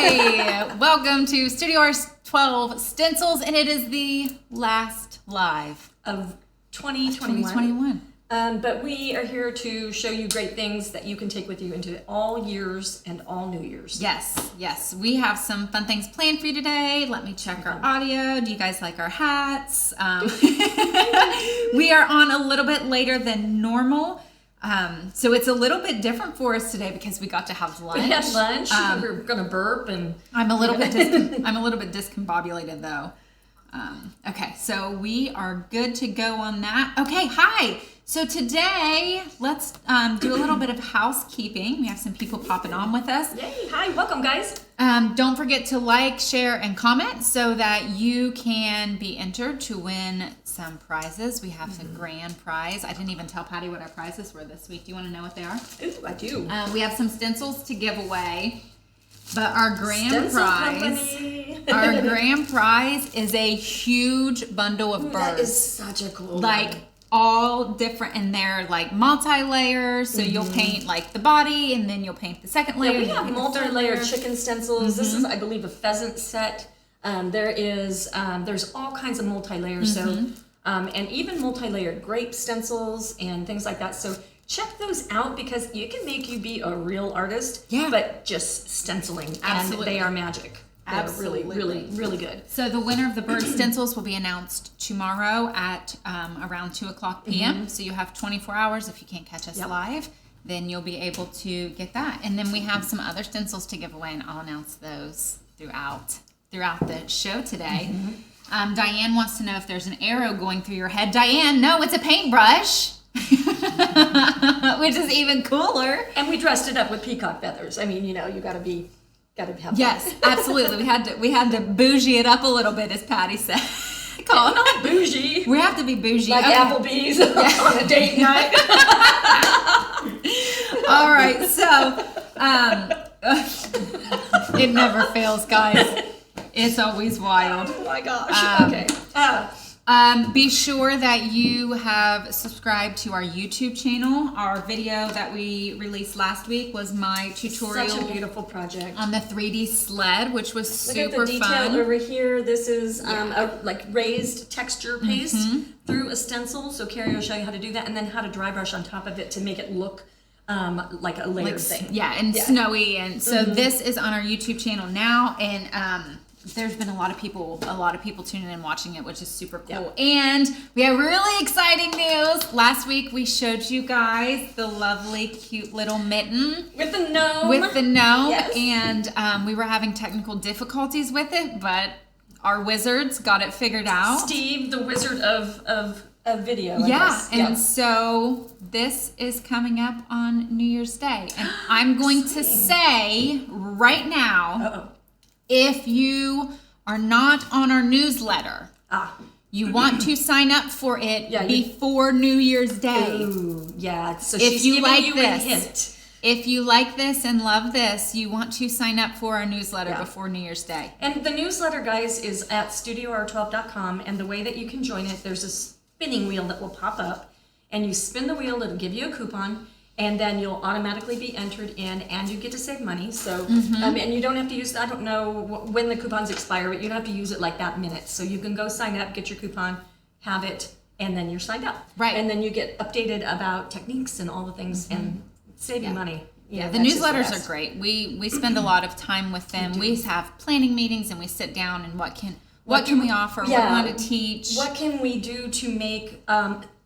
Hi! Welcome to StudioR12 Stencils, and it is the last live of 2021. But we are here to show you great things that you can take with you into all years and all New Year's. Yes. We have some fun things planned for you today. Let me check our audio. Do you guys like our hats? We are on a little bit later than normal. So it's a little bit different for us today because we got to have lunch. We had lunch. We're gonna burp, and I'm a little bit discombobulated though. Okay, so we are good to go on that. Okay, hi. So today, let's do a little bit of housekeeping. We have some people popping on with us. Yay! Hi, welcome, guys. Don't forget to like, share, and comment so that you can be entered to win some prizes. We have a grand prize. I didn't even tell Patty what our prizes were this week. Do you want to know what they are? Ooh, I do. We have some stencils to give away, but our grand prize is a huge bundle of birds. That is such a cool one. All different, and they're like multi-layers, so you'll paint like the body and then you'll paint the second layer. Yeah, we have multi-layer chicken stencils. This is, I believe, a pheasant set. There's all kinds of multi-layers, so and even multi-layered grape stencils and things like that. So check those out because it can make you be a real artist, but just stenciling. Absolutely. And they are magic. They're really good. So the winner of the bird stencils will be announced tomorrow at around 2 o'clock p.m. So you have 24 hours. If you can't catch us live, then you'll be able to get that. And then we have some other stencils to give away, and I'll announce those throughout the show today. Diane wants to know if there's an arrow going through your head. Diane, no, it's a paintbrush. Which is even cooler. And we dressed it up with peacock feathers. I mean, you gotta have yes, absolutely. We had to bougie it up a little bit, as Patty said. Not bougie. We have to be bougie. Like Applebee's on a date night. All right, so it never fails, guys. It's always wild. Oh my gosh. Okay. Be sure that you have subscribed to our YouTube channel. Our video that we released last week was my tutorial. Such a beautiful project. On the 3D sled, which was super fun. Look at the detail over here. This is a raised texture paste through a stencil. So Kari will show you how to do that, and then how to dry brush on top of it to make it look like a layered thing. Yeah, and snowy. And so this is on our YouTube channel now, and there's been a lot of people tuning in watching it, which is super cool. And we have really exciting news. Last week we showed you guys the lovely, cute little mitten with the gnome. Yes. And we were having technical difficulties with it, but our wizards got it figured out. Steve, the wizard of video. So this is coming up on New Year's Day, and I'm going to say right now. If you are not on our newsletter, you want to sign up for it before New Year's Day. Ooh, yeah. So she's giving you a hint. If you like this and love this, you want to sign up for our newsletter before New Year's Day. And the newsletter, guys, is at StudioR12.com. And the way that you can join it, there's a spinning wheel that will pop up. And you spin the wheel, it'll give you a coupon. And then you'll automatically be entered in, and you get to save money. So, and you don't have to use, I don't know when the coupons expire, but you don't have to use it like that minute. So you can go sign up, get your coupon, have it, and then you're signed up. Right. And then you get updated about techniques and all the things and saving money. The newsletters are great. We spend a lot of time with them. We have planning meetings, and we sit down and what can we offer? What do we want to teach? What can we do to make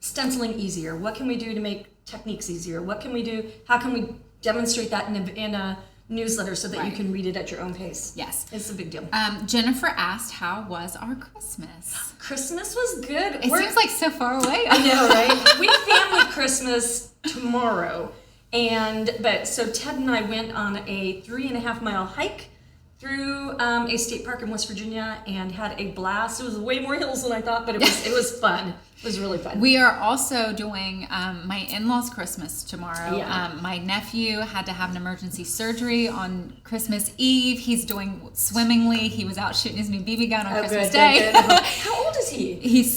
stenciling easier? What can we do to make techniques easier? What can we do? How can we demonstrate that in a newsletter so that you can read it at your own pace? Yes. It's a big deal. Jennifer asked, how was our Christmas? Christmas was good. It seems like so far away. I know, right? We family Christmas tomorrow. So Ted and I went on a 3.5 mile hike through a state park in West Virginia and had a blast. It was way more hills than I thought, but it was fun. It was really fun. We are also doing my in-laws' Christmas tomorrow. My nephew had to have an emergency surgery on Christmas Eve. He's doing swimmingly. He was out shooting his new BB gun on Christmas Day. How old is he? He's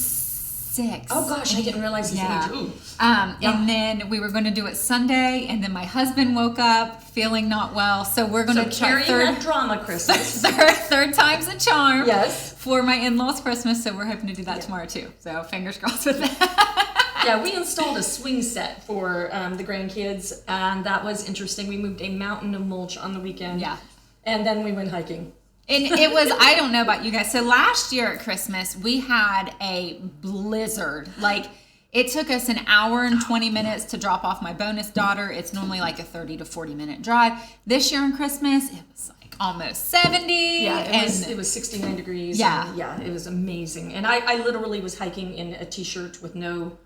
6. Oh gosh, I didn't realize his age. Ooh. And then we were going to do it Sunday, and then my husband woke up feeling not well, so we're going to try that drama Christmas. third time's a charm. Yes. For my in-laws Christmas, so we're hoping to do that tomorrow too. So fingers crossed with that. Yeah, we installed a swing set for the grandkids, and that was interesting. We moved a mountain of mulch on the weekend. Yeah. And then we went hiking. And it was, I don't know about you guys. So last year at Christmas, we had a blizzard. Like, it took us an hour and 20 minutes to drop off my bonus daughter. It's normally like a 30 to 40 minute drive. This year on Christmas, it was like almost 70. Yeah, it was 69 degrees. Yeah. And yeah, it was amazing. And I literally was hiking in a t-shirt with no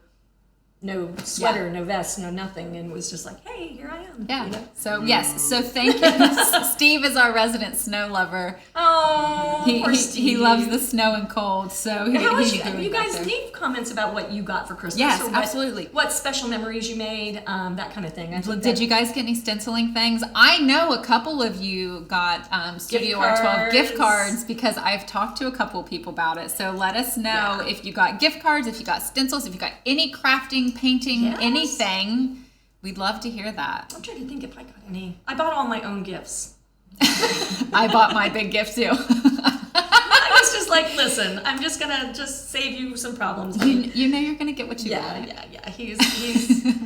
sweater, no vest, no nothing, and was just like, hey, here I am. Yeah. You know? So yes. So thank you. Steve is our resident snow lover. Oh, poor He Steve. loves the snow and cold. So you guys leave comments about what you got for Christmas. Yes, or absolutely. What special memories you made, that kind of thing. Did you guys get any stenciling things? I know a couple of you got StudioR12 gift cards because I've talked to a couple of people about it. So let us know if you got gift cards, if you got stencils, if you got any crafting, painting, anything. We'd love to hear that. I'm trying to think if I got any. I bought all my own gifts. I bought my big gift too. I was just like, listen, I'm just gonna save you some problems. You know you're gonna get what you want. Yeah. He's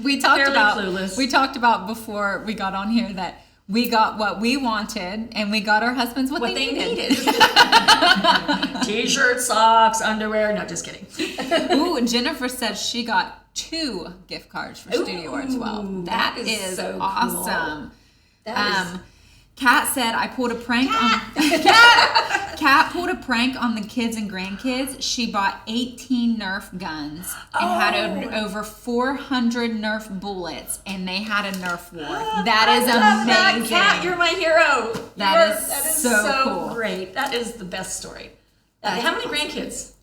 we talked fairly about clueless. We talked about before we got on here that we got what we wanted and we got our husbands what they needed. T-shirts, socks, underwear. No, just kidding. Ooh, Jennifer said she got 2 gift cards for StudioR12. That is so awesome. Cool. Kat said I pulled a prank on Kat pulled a prank on the kids and grandkids. She bought 18 Nerf guns and had over 400 Nerf bullets, and they had a Nerf war. That is amazing. Kat, you're my hero. That is so cool. Great. That is the best story. How many grandkids?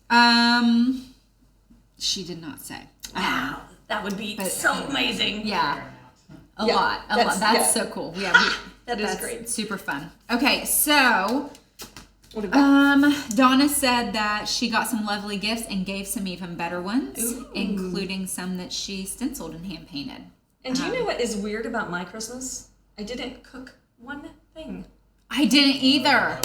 She did not say. Wow, that would be so amazing. Yeah, a lot. That's so cool. Yeah, that's great. Super fun. Okay, so Donna said that she got some lovely gifts and gave some even better ones, including some that she stenciled and hand painted. And do you know what is weird about my Christmas? I didn't cook one thing. I didn't either.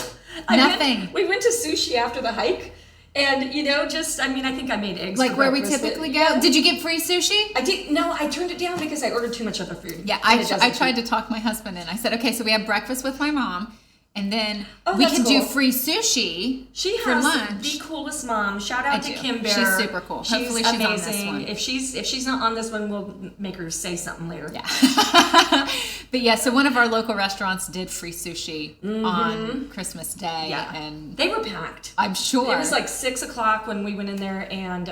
Nothing. We went to sushi after the hike. And, I think I made eggs. Like where we typically go? Yeah. Did you get free sushi? I did. No, I turned it down because I ordered too much other food. Yeah, I tried to talk my husband in. I said, okay, so we have breakfast with my mom, and then we can do free sushi for lunch. The coolest mom. Shout out to Kim Bear. She's super cool. Hopefully she's on this one. If she's not on this one, we'll make her say something later. Yeah. But yeah, so one of our local restaurants did free sushi on Christmas Day, and they were packed. I'm sure it was like 6:00 when we went in there, and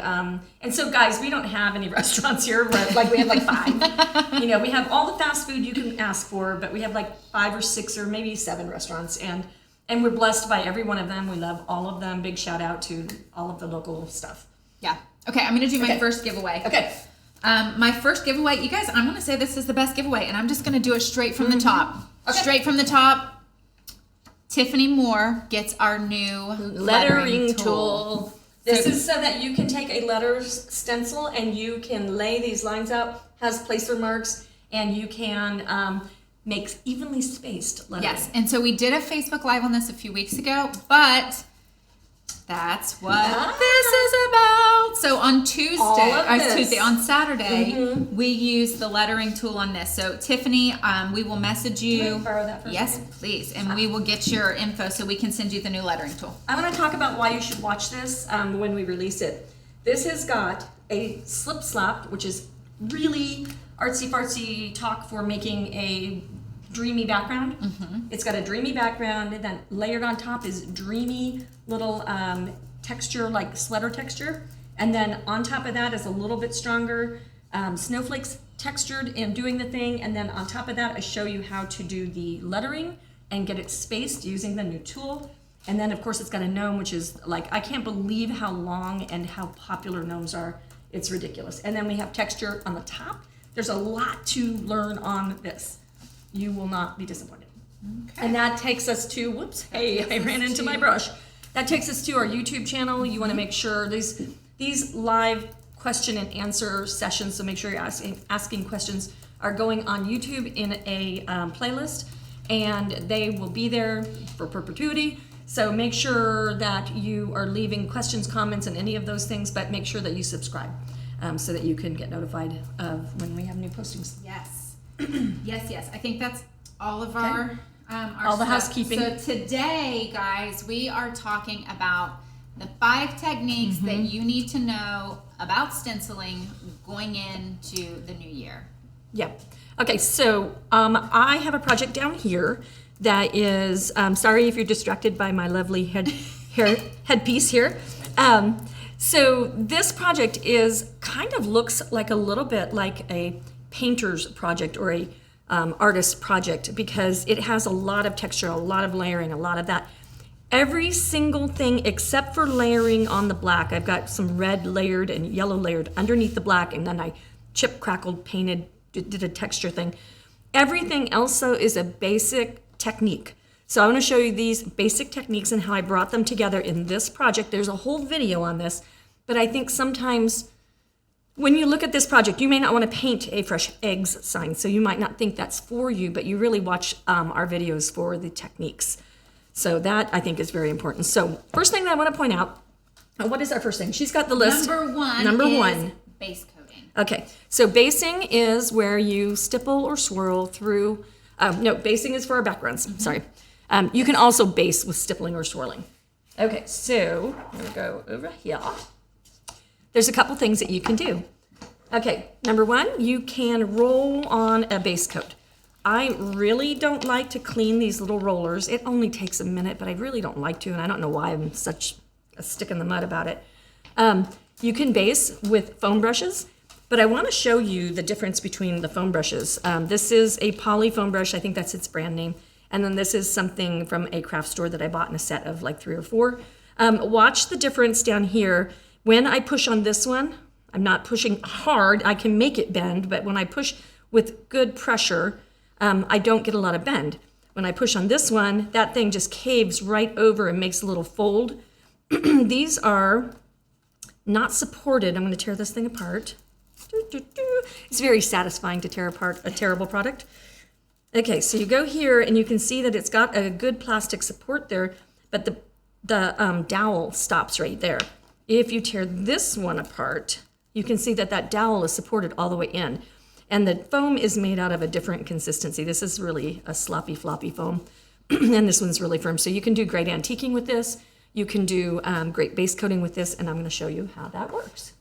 so guys, we don't have any restaurants here. Like we have like 5. We have all the fast food you can ask for, but we have like 5 or 6 or maybe 7 restaurants, and we're blessed by every one of them. We love all of them. Big shout out to all of the local stuff. Yeah. Okay, I'm gonna do my first giveaway. Okay. My first giveaway, you guys, I'm going to say this is the best giveaway, and I'm just going to do it straight from the top. Okay. Straight from the top. Tiffany Moore gets our new lettering tool. This is so that you can take a letter stencil and you can lay these lines out, has placer marks, and you can make evenly spaced lettering. Yes, and so we did a Facebook Live on this a few weeks ago, but that's what this is about. So on on Saturday, we used the lettering tool on this. So Tiffany, we will message you. Can I borrow that for Yes, please. And we will get your info so we can send you the new lettering tool. I want to talk about why you should watch this when we release it. This has got a slip slap, which is really artsy fartsy talk for making a dreamy background. It's got a dreamy background, and then layered on top is dreamy little texture, like sweater texture, and then on top of that is a little bit stronger snowflakes textured and doing the thing, and then on top of that I show you how to do the lettering and get it spaced using the new tool. And then of course it's got a gnome, which is like, I can't believe how long and how popular gnomes are. It's ridiculous. And then we have texture on the top. There's a lot to learn on this. You will not be disappointed. Okay. And that takes us to, I ran into my brush. That takes us to our YouTube channel. You want to make sure These live question and answer sessions, so make sure you're asking questions, are going on YouTube in a playlist, and they will be there for perpetuity. So make sure that you are leaving questions, comments, and any of those things, but make sure that you subscribe so that you can get notified of when we have new postings. Yes. Yes. I think that's all of our all the stuff. housekeeping. So today, guys, we are talking about the 5 techniques that you need to know about stenciling going into the new year. Yep. Okay, so I have a project down here that is, sorry if you're distracted by my lovely headpiece here. So this project is kind of looks like a little bit like a painter's project or a artist project, because it has a lot of texture, a lot of layering, a lot of that. Every single thing except for layering on the black. I've got some red layered and yellow layered underneath the black, and then I chip crackled, painted, did a texture thing. Everything else though is a basic technique. So I want to show you these basic techniques and how I brought them together in this project. There's a whole video on this, but I think sometimes when you look at this project, you may not want to paint a fresh eggs sign, so you might not think that's for you, but you really watch our videos for the techniques. So that I think is very important. So first thing that I want to point out, what is our first thing? She's got the list. Number Number one one. Base coating. Okay, so basing is where you stipple or swirl through, no, basing is for our backgrounds, sorry. You can also base with stippling or swirling. Okay, so I'm gonna go over here. There's a couple things that you can do. Okay, number one, you can roll on a base coat. I really don't like to clean these little rollers. It only takes a minute, but I really don't like to, and I don't know why I'm such a stick in the mud about it. You can base with foam brushes, but I want to show you the difference between the foam brushes. This is a poly foam brush. I think that's its brand name. And then this is something from a craft store that I bought in a set of like 3 or 4. Watch the difference down here. When I push on this one, I'm not pushing hard. I can make it bend, but when I push with good pressure, I don't get a lot of bend. When I push on this one, that thing just caves right over and makes a little fold. These are not supported. I'm going to tear this thing apart. It's very satisfying to tear apart a terrible product. Okay, so you go here and you can see that it's got a good plastic support there, but the dowel stops right there. If you tear this one apart, you can see that that dowel is supported all the way in. And the foam is made out of a different consistency. This is really a sloppy, floppy foam. And this one's really firm. So you can do great antiquing with this. You can do great base coating with this, and I'm going to show you how that works.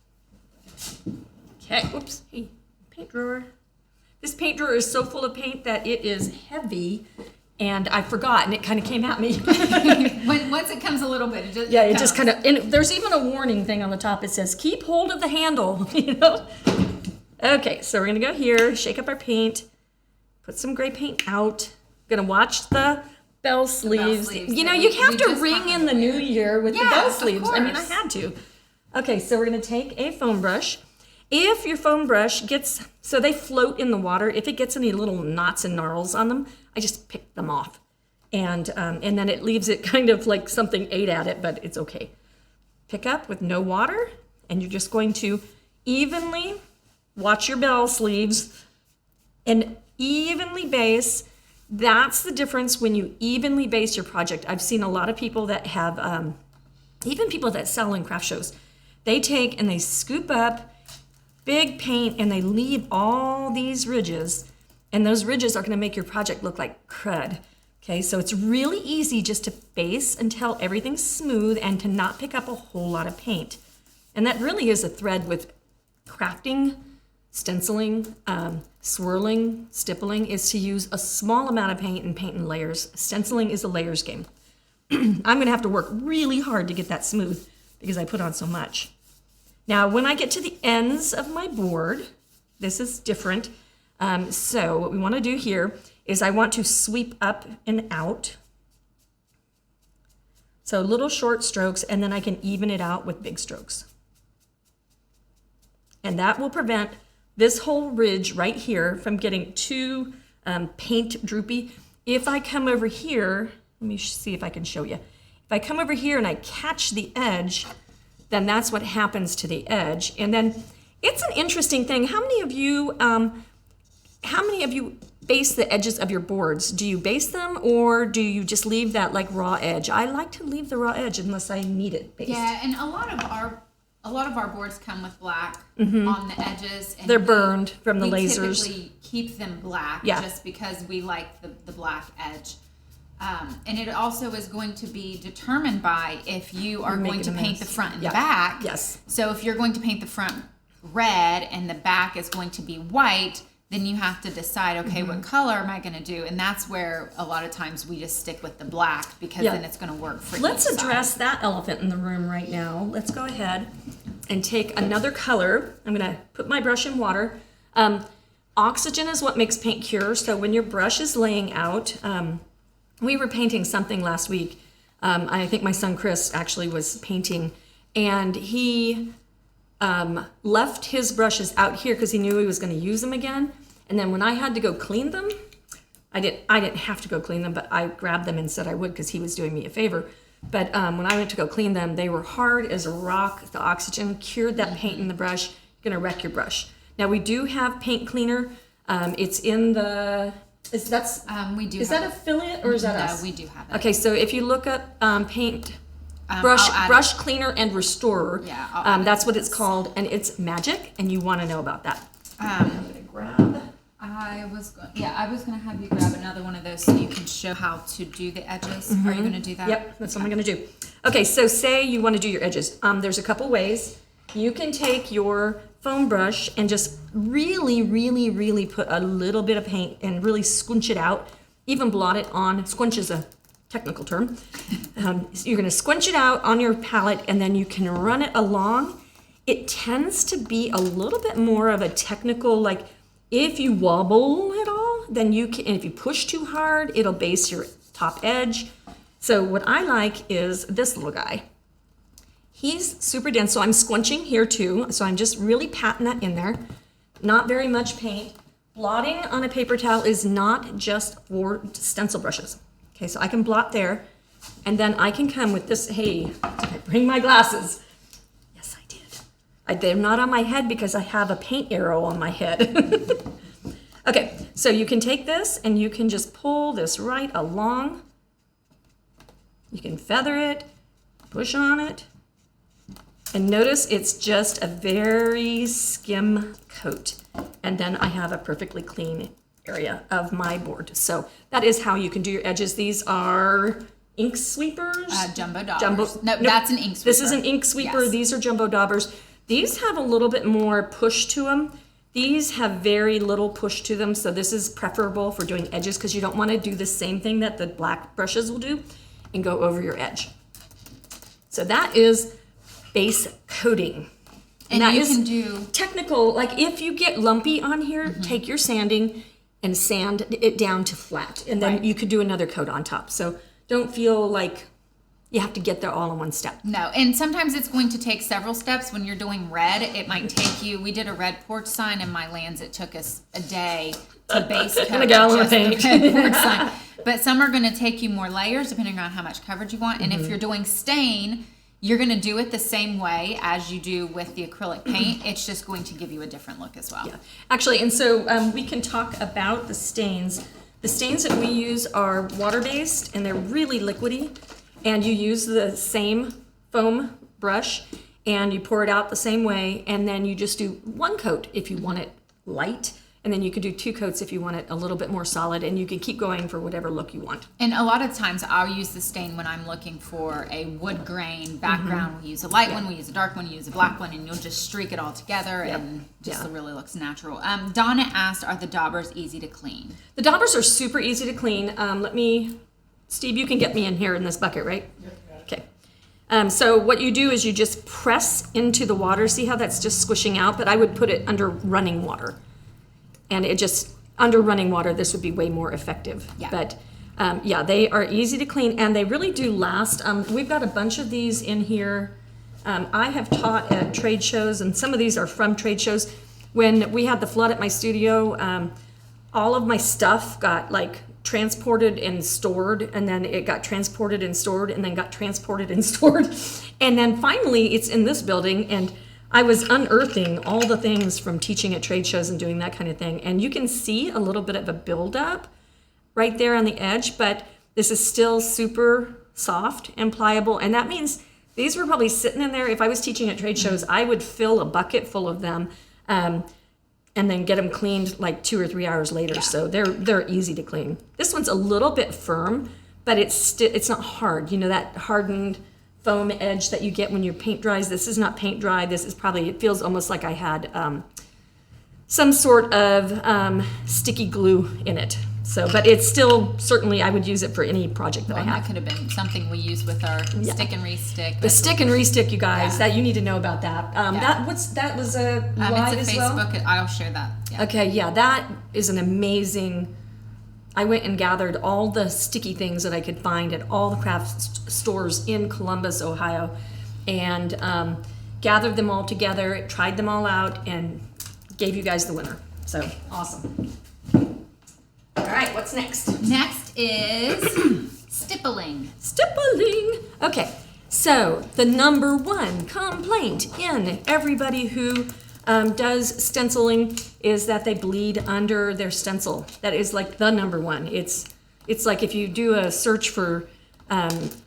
Okay, whoops, hey, paint drawer. This paint drawer is so full of paint that it is heavy, and I forgot, and it kind of came at me. Once it comes a little bit, it just kind of, and there's even a warning thing on the top. It says, keep hold of the handle, you know? Okay, so we're gonna go here, shake up our paint, put some gray paint out. Gonna watch the bell sleeves. You know, you have to ring in the new year with the bell sleeves. I mean, I had to. Okay, so we're gonna take a foam brush. If your foam brush gets, so they float in the water, if it gets any little knots and gnarls on them, I just pick them off. And then it leaves it kind of like something ate at it, but it's okay. Pick up with no water, and you're just going to evenly watch your bell sleeves and evenly base. That's the difference when you evenly base your project. I've seen a lot of people that have, even people that sell in craft shows, they take and they scoop up big paint and they leave all these ridges, and those ridges are going to make your project look like crud. Okay, so it's really easy just to base until everything's smooth and to not pick up a whole lot of paint. And that really is a thread with crafting, stenciling, swirling, stippling, is to use a small amount of paint and paint in layers. Stenciling is a layers game. I'm going to have to work really hard to get that smooth because I put on so much. Now, when I get to the ends of my board, this is different. So what we want to do here is I want to sweep up and out. So little short strokes, and then I can even it out with big strokes. And that will prevent this whole ridge right here from getting too paint droopy. If I come over here, let me see if I can show you. If I come over here and I catch the edge, then that's what happens to the edge. And then it's an interesting thing. How many of you base the edges of your boards? Do you base them, or do you just leave that like raw edge? I like to leave the raw edge unless I need it based. Yeah, and a lot of our boards come with black on the edges. And they're burned from the lasers. We typically keep them black just because we like the black edge. And it also is going to be determined by if you are going to paint the front and back. Yes. So if you're going to paint the front red and the back is going to be white, then you have to decide, okay, what color am I going to do? And that's where a lot of times we just stick with the black because then it's going to work for Let's each address side. that elephant in the room right now. Let's go ahead and take another color. I'm going to put my brush in water. Oxygen is what makes paint cure. So when your brush is laying out, we were painting something last week. I think my son Chris actually was painting, and he left his brushes out here because he knew he was going to use them again. And then when I had to go clean them, I didn't have to go clean them, but I grabbed them and said I would because he was doing me a favor. But when I went to go clean them, they were hard as a rock. The oxygen cured that paint in the brush. You're going to wreck your brush. Now we do have paint cleaner. It's in the... we do. Is that affiliate or is that us? No, we do have it. Okay, so if you look up paint brush cleaner and restorer, that's what it's called, and it's magic, and you want to know about that. I'm gonna grab. I was gonna have you grab another one of those so you can show how to do the edges. Are you gonna do that? Yep, that's what I'm gonna do. Okay, so say you want to do your edges. There's a couple ways. You can take your foam brush and just really, really, really put a little bit of paint and really squinch it out. Even blot it on. Squinch is a technical term. You're going to squinch it out on your palette, and then you can run it along. It tends to be a little bit more of a technical, like if you wobble it all, then you can, and if you push too hard, it'll base your top edge. So what I like is this little guy. He's super dense, so I'm squinching here too. So I'm just really patting that in there. Not very much paint. Blotting on a paper towel is not just for stencil brushes. Okay, so I can blot there, and then I can come with this. Hey, did I bring my glasses? Yes, I did. They're not on my head because I have a paint arrow on my head. Okay, so you can take this and you can just pull this right along. You can feather it, push on it. And notice it's just a very skim coat. And then I have a perfectly clean area of my board. So that is how you can do your edges. These are ink sweepers. Jumbo daubers. Nope, that's an ink sweeper. This is an ink sweeper. Yes. These are jumbo daubers. These have a little bit more push to them. These have very little push to them. So this is preferable for doing edges because you don't want to do the same thing that the black brushes will do and go over your edge. So that is base coating. And that you is can do technical, like if you get lumpy on here, take your sanding and sand it down to flat. And then you could do another coat on top. So don't feel like you have to get there all in one step. No, and sometimes it's going to take several steps. When you're doing red, it might take you, we did a red porch sign in my lands. It took us a day to base coat and a gallon of just paint. the red porch sign. But some are going to take you more layers depending on how much coverage you want. And if you're doing stain, you're going to do it the same way as you do with the acrylic paint. It's just going to give you a different look as well. Yeah, actually, and so we can talk about the stains. The stains that we use are water-based, and they're really liquidy. And you use the same foam brush, and you pour it out the same way, and then you just do one coat if you want it light, and then you could do two coats if you want it a little bit more solid, and you can keep going for whatever look you want. And a lot of times I'll use the stain when I'm looking for a wood grain background. We use a light one, we use a dark one, you use a black one, and you'll just streak it all together and just really looks natural. Donna asked, are the daubers easy to clean? The daubers are super easy to clean. Steve, you can get me in here in this bucket, right? Okay. So what you do is you just press into the water. See how that's just squishing out? But I would put it under running water. And it just, under running water, this would be way more effective. Yeah. But they are easy to clean, and they really do last. We've got a bunch of these in here. I have taught at trade shows, and some of these are from trade shows. When we had the flood at my studio, all of my stuff got like transported and stored, and then it got transported and stored, and then got transported and stored. And then finally it's in this building, and I was unearthing all the things from teaching at trade shows and doing that kind of thing. And you can see a little bit of a buildup right there on the edge, but this is still super soft and pliable. And that means these were probably sitting in there. If I was teaching at trade shows, I would fill a bucket full of them and then get them cleaned like 2 or 3 hours later. Yeah. So they're easy to clean. This one's a little bit firm, but it's not hard. You know, that hardened foam edge that you get when your paint dries. This is not paint dry. This is probably, it feels almost like I had some sort of sticky glue in it. So, but it's still, certainly I would use it for any project that I have. That could have been something we use with our stick and re-stick. The stick and re-stick, you guys, that you need to know about that. That was a live it's a as well? Facebook, I'll share that. Yeah. Okay, yeah, that is an amazing, I went and gathered all the sticky things that I could find at all the craft stores in Columbus, Ohio, and gathered them all together, tried them all out, and gave you guys the winner. So, awesome. All right, what's next? Next is stippling. Stippling. Okay, so the number one complaint in everybody who does stenciling is that they bleed under their stencil. That is like the number one. It's like if you do a search for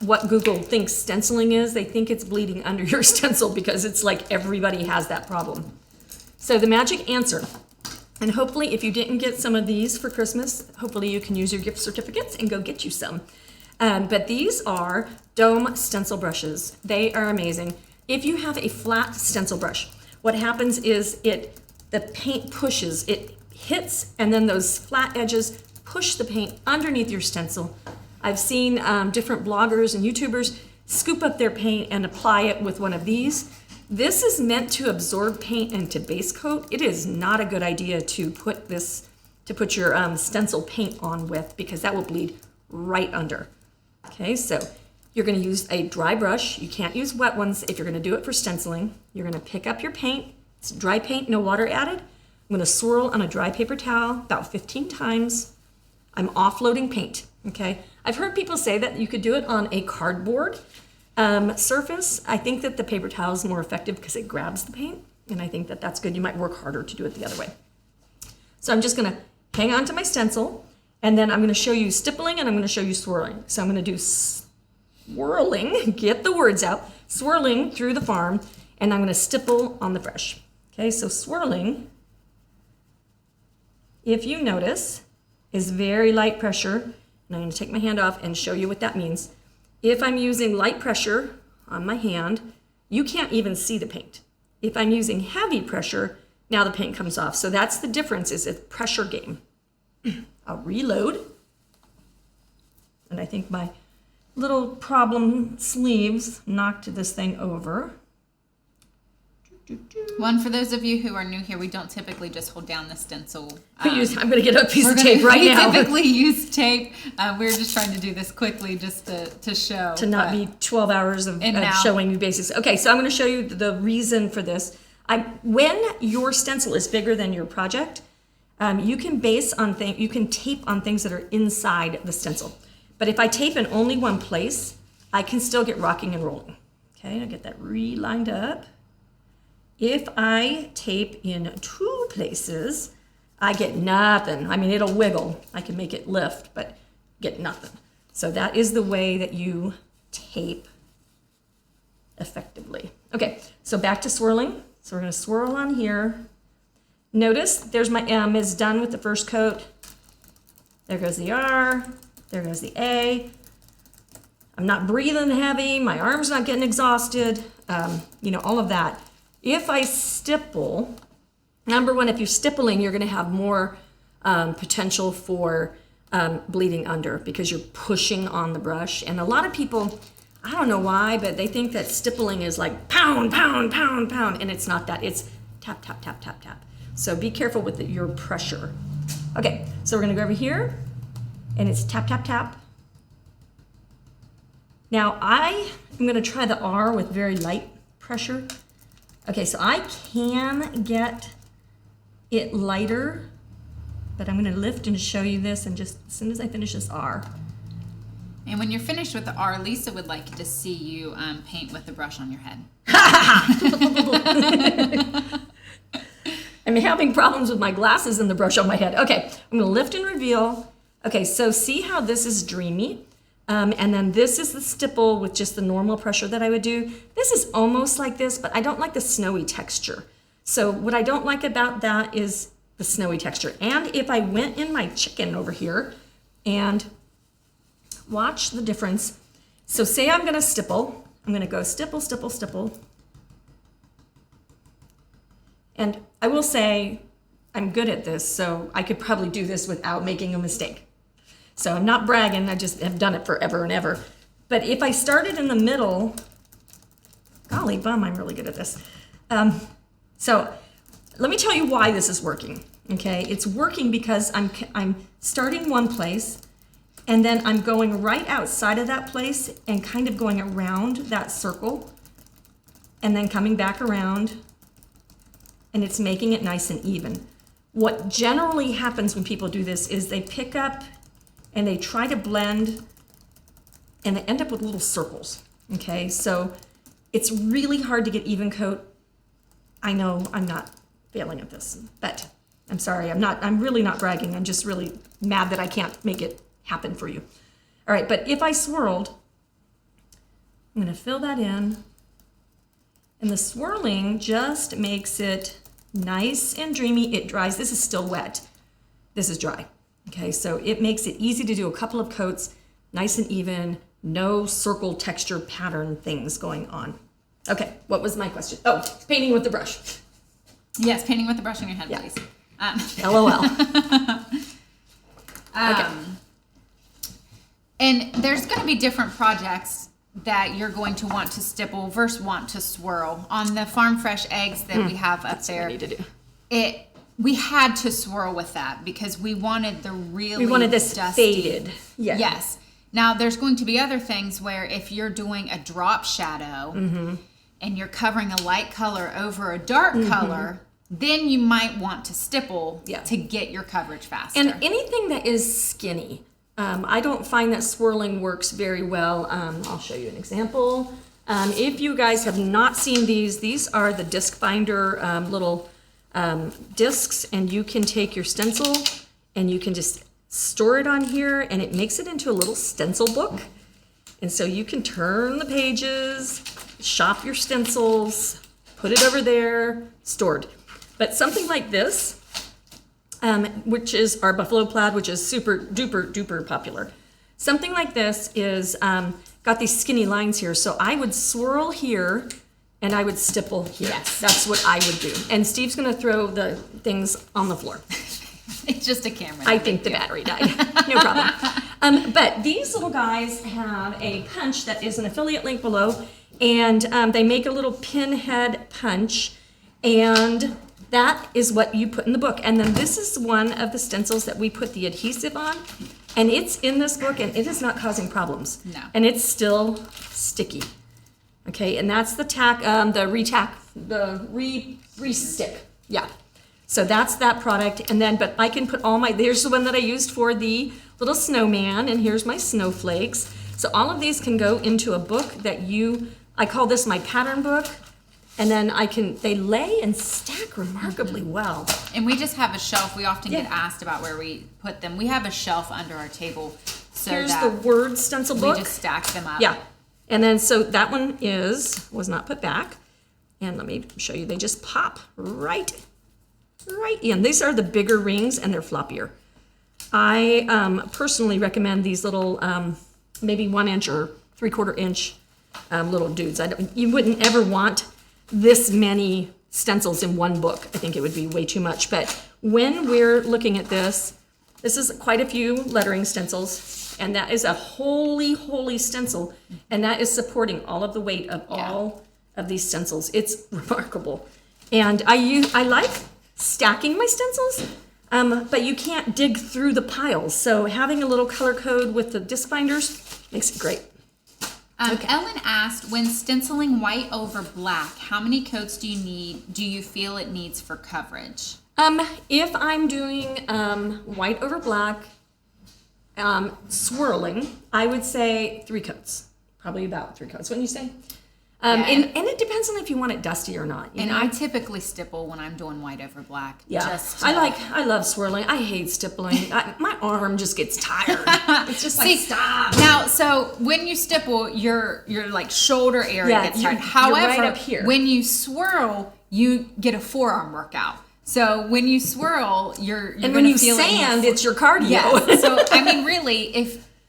what Google thinks stenciling is, they think it's bleeding under your stencil because it's like everybody has that problem. So the magic answer, and hopefully if you didn't get some of these for Christmas, hopefully you can use your gift certificates and go get you some. But these are dome stencil brushes. They are amazing. If you have a flat stencil brush, what happens is the paint pushes, it hits, and then those flat edges push the paint underneath your stencil. I've seen different bloggers and YouTubers scoop up their paint and apply it with one of these. This is meant to absorb paint and to base coat. It is not a good idea to put your stencil paint on with, because that will bleed right under. Okay, so you're going to use a dry brush. You can't use wet ones if you're going to do it for stenciling. You're going to pick up your paint. It's dry paint, no water added. I'm going to swirl on a dry paper towel about 15 times. I'm offloading paint, okay? I've heard people say that you could do it on a cardboard surface. I think that the paper towel is more effective because it grabs the paint, and I think that that's good. You might work harder to do it the other way. So I'm just going to hang on to my stencil, and then I'm going to show you stippling, and I'm going to show you swirling. So I'm going to do swirling, get the words out, swirling through the farm, and I'm going to stipple on the brush. Okay, so swirling, if you notice, is very light pressure, and I'm going to take my hand off and show you what that means. If I'm using light pressure on my hand, you can't even see the paint. If I'm using heavy pressure, now the paint comes off. So that's the difference, is a pressure game. I'll reload. And I think my little problem sleeves knocked this thing over. One, for those of you who are new here, we don't typically just hold down the stencil. I'm going to get a piece of tape right now. We typically use tape. We're just trying to do this quickly just to show. To not be 12 hours of showing you basics. Okay, so I'm going to show you the reason for this. When your stencil is bigger than your project, you can tape on things that are inside the stencil. But if I tape in only one place, I can still get rocking and rolling. Okay, I'll get that re-lined up. If I tape in 2 places, I get nothing. I mean, it'll wiggle. I can make it lift, but get nothing. So that is the way that you tape effectively. Okay, so back to swirling. So we're going to swirl on here. Notice there's my M is done with the first coat. There goes the R. There goes the A. I'm not breathing heavy. My arm's not getting exhausted. All of that. If I stipple, number one, if you're stippling, you're going to have more potential for bleeding under because you're pushing on the brush. And a lot of people, I don't know why, but they think that stippling is like pound, pound, pound, pound, and it's not that. It's tap, tap, tap, tap, tap. So be careful with your pressure. Okay, so we're going to go over here, and it's tap, tap, tap. Now I am going to try the R with very light pressure. Okay, so I can get it lighter but I'm going to lift and show you this, and just as soon as I finish this R. And when you're finished with the R, Lisa would like to see you paint with the brush on your head. I'm having problems with my glasses and the brush on my head. Okay, I'm going to lift and reveal. Okay, so see how this is dreamy? And then this is the stipple with just the normal pressure that I would do. This is almost like this, but I don't like the snowy texture. So what I don't like about that is the snowy texture. And if I went in my chicken over here and watch the difference. So say I'm gonna stipple. I'm gonna go stipple, stipple, stipple. And I will say I'm good at this, so I could probably do this without making a mistake. So I'm not bragging, I just have done it forever and ever. But if I started in the middle, golly bum, I'm really good at this. So let me tell you why this is working, okay? It's working because I'm starting one place, and then I'm going right outside of that place and kind of going around that circle, and then coming back around, and it's making it nice and even. What generally happens when people do this is they pick up and they try to blend, and they end up with little circles, okay? So it's really hard to get even coat. I know I'm not failing at this, but I'm sorry, I'm really not bragging. I'm just really mad that I can't make it happen for you. All right, but if I swirled, I'm gonna fill that in, and the swirling just makes it nice and dreamy. It dries. This is still wet. This is dry. Okay, so it makes it easy to do a couple of coats, nice and even, no circle texture pattern things going on. Okay, what was my question? Oh, painting with the brush. Yes, painting with the brush on your head, Yeah. please. LOL. Okay. And there's going to be different projects that you're going to want to stipple versus want to swirl. On the Farm Fresh eggs that we have up there, What I need to do. We had to swirl with that because we wanted the really We wanted this dusty, faded. Yeah. Yes. Now there's going to be other things where if you're doing a drop shadow and you're covering a light color over a dark color, then you might want to stipple to get your coverage faster. And anything that is skinny, I don't find that swirling works very well. I'll show you an example. If you guys have not seen these are the disc binder little discs, and you can take your stencil and you can just store it on here, and it makes it into a little stencil book. And so you can turn the pages, shop your stencils, put it over there, stored. But something like this, which is our buffalo plaid, which is super duper duper popular. Something like this is got these skinny lines here. So I would swirl here and I would stipple here. Yes. That's what I would do. And Steve's gonna throw the things on the floor. It's just a camera. I think the battery died. No problem. But these little guys have a punch that is an affiliate link below, and they make a little pinhead punch, and that is what you put in the book. And then this is one of the stencils that we put the adhesive on, and it's in this book, and it is not causing problems. No. And it's still sticky. Okay, and that's the tack, the re-stick. Yeah. So that's that product. And then, but I can put all my, there's the one that I used for the little snowman, and here's my snowflakes. So all of these can go into a book that I call this my pattern book. And then they lay and stack remarkably well. And we just have a shelf. We often get asked about where we put them. We have a shelf under our table. So here's that the word stencil book. we just stack them up. Yeah. And then, so that one was not put back. And let me show you, they just pop right in. These are the bigger rings, and they're floppier. I personally recommend these little, maybe 1 inch or 3/4 inch little dudes. You wouldn't ever want this many stencils in one book. I think it would be way too much. But when we're looking at this is quite a few lettering stencils. And that is a holy stencil, and that is supporting all of the weight of all of these stencils. It's remarkable. And I like stacking my stencils, but you can't dig through the piles. So having a little color code with the disc binders makes it great. Ellen asked, when stenciling white over black, how many coats do you feel it needs for coverage? If I'm doing white over black, swirling, I would say 3 coats. Probably about 3 coats, wouldn't you say? And it depends on if you want it dusty or not. You know? I typically stipple when I'm doing white over black. Yeah, I love swirling. I hate stippling. My arm just gets tired. It's just like, stop. Now, so when you stipple, your like shoulder area gets tired. You're However, right up here. when you swirl, you get a forearm workout. So when you swirl, you're and when you sand, it's your cardio. Yeah. So I mean, really,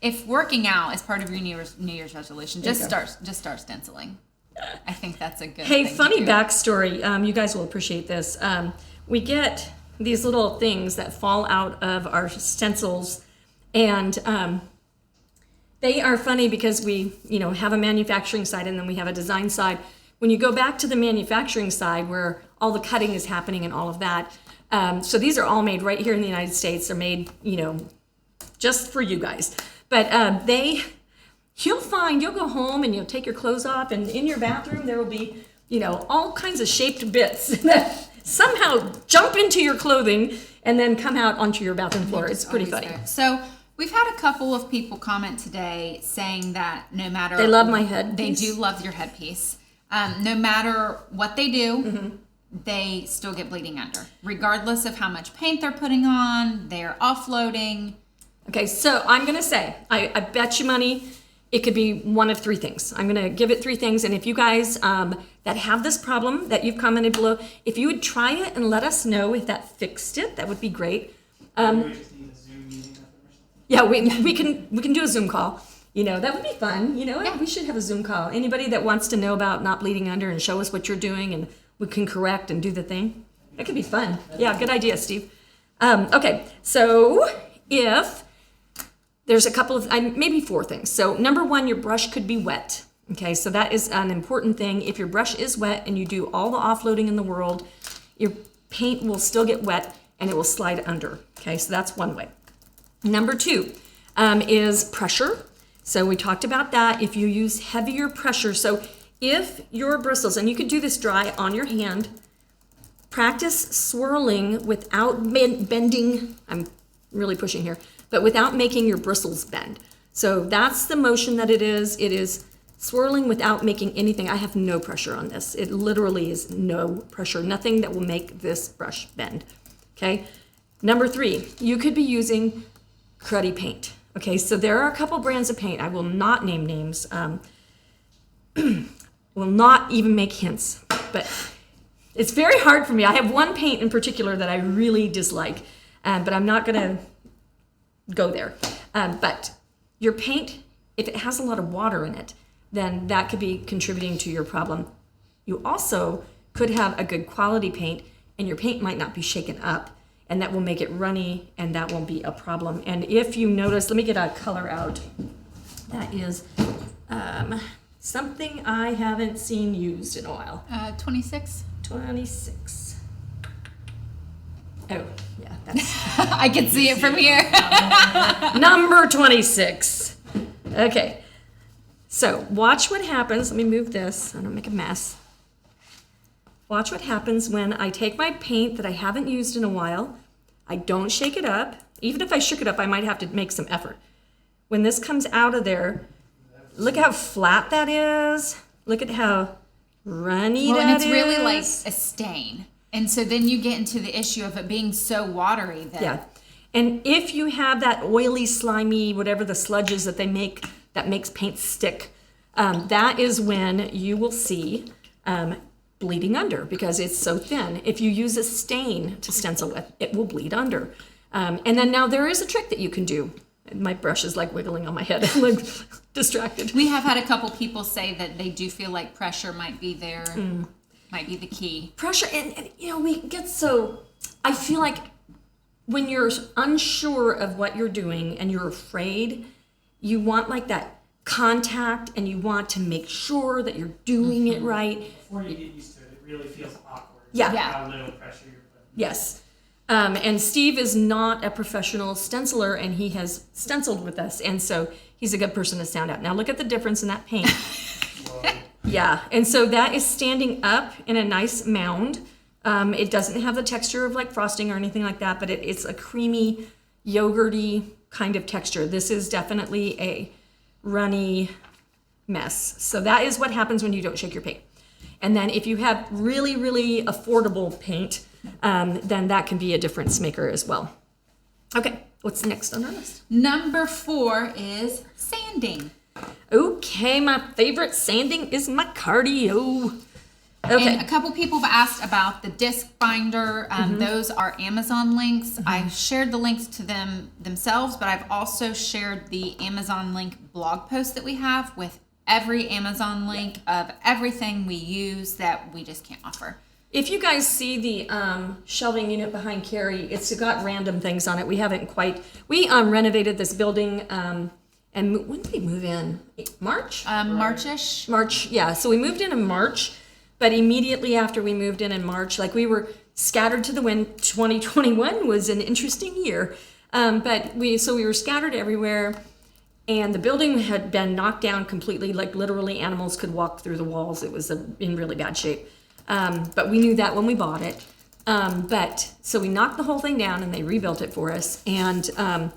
if working out is part of your New Year's resolution, just start stenciling. I think that's a good thing funny to do. backstory. You guys will appreciate this. We get these little things that fall out of our stencils, and they are funny because we, have a manufacturing side and then we have a design side. When you go back to the manufacturing side where all the cutting is happening and all of that, so these are all made right here in the United States. They're made, just for you guys. But you'll go home and you'll take your clothes off, and in your bathroom there will be, all kinds of shaped bits that somehow jump into your clothing and then come out onto your bathroom floor. It's pretty funny. There. So we've had a couple of people comment today saying that no matter... They love my headpiece. They do love your headpiece. No matter what they do, they still get bleeding under. Regardless of how much paint they're putting on, they're offloading. Okay, so I'm going to say, I bet you money it could be one of 3 things. I'm going to give it 3 things, and if you guys that have this problem that you've commented below, if you would try it and let us know if that fixed it, that would be great. We just need a Zoom meeting with them or something. Yeah, we can do a Zoom call. That would be fun. We should have a Zoom call. Anybody that wants to know about not bleeding under and show us what you're doing, and we can correct and do the thing. That could be fun. Yeah, good idea, Steve. Okay, so if there's a couple of, maybe 4 things. So number 1, your brush could be wet. Okay, so that is an important thing. If your brush is wet and you do all the offloading in the world, your paint will still get wet and it will slide under. Okay, so that's one way. Number 2 is pressure. So we talked about that. If you use heavier pressure, so if your bristles, and you could do this dry on your hand, practice swirling without bending. I'm really pushing here, but without making your bristles bend. So that's the motion that it is. It is swirling without making anything. I have no pressure on this. It literally is no pressure, nothing that will make this brush bend. Okay. Number 3, you could be using cruddy paint. Okay, so there are a couple brands of paint. I will not name names. Will not even make hints. But it's very hard for me. I have one paint in particular that I really dislike, but I'm not going to go there. But your paint, if it has a lot of water in it, then that could be contributing to your problem. You also could have a good quality paint, and your paint might not be shaken up, and that will make it runny, and that won't be a problem. And if you notice, let me get a color out. That is something I haven't seen used in a while. 26. 26. Oh, yeah, that's I can see it from here. number 26. Okay, so watch what happens. Let me move this. I don't make a mess. Watch what happens when I take my paint that I haven't used in a while. I don't shake it up. Even if I shook it up, I might have to make some effort. When this comes out of there, look how flat that is. Look at how runny that is. And it's really like a stain. And so then you get into the issue of it being so watery that... Yeah. And if you have that oily, slimy, whatever the sludge is that they make that makes paint stick, that is when you will see bleeding under because it's so thin. If you use a stain to stencil with, it will bleed under. And then now there is a trick that you can do. My brush is like wiggling on my head. I'm like distracted. We have had a couple people say that they do feel like pressure might be there, might be the key. Pressure, and we get so, I feel like when you're unsure of what you're doing and you're afraid, you want like that contact and you want to make sure that you're doing it right. Before you get used to it, it really feels awkward. Yeah. How little pressure you're putting. Yes. And Steve is not a professional stenciler, and he has stenciled with us, and so he's a good person to sound out. Now look at the difference in that paint. Yeah, and so that is standing up in a nice mound. It doesn't have the texture of like frosting or anything like that, but it's a creamy, yogurty kind of texture. This is definitely a runny mess. So that is what happens when you don't shake your paint. And then if you have really, really affordable paint, then that can be a difference maker as well. Okay, what's next on our list? Number 4 is sanding. Okay, my favorite sanding is my cardio. Okay. And a couple people have asked about the disc binder. Those are Amazon links. I've shared the links to them themselves, but I've also shared the Amazon link blog post that we have with every Amazon link of everything we use that we just can't offer. If you guys see the shelving unit behind Kari, it's got random things on it. We haven't quite, we renovated this building, and when did we move in? March? March-ish. March, yeah. So we moved in March, but immediately after we moved in March, like we were scattered to the wind. 2021 was an interesting year, but we were scattered everywhere, and the building had been knocked down completely. Like literally, animals could walk through the walls. It was in really bad shape. But we knew that when we bought it. So we knocked the whole thing down and they rebuilt it for us. And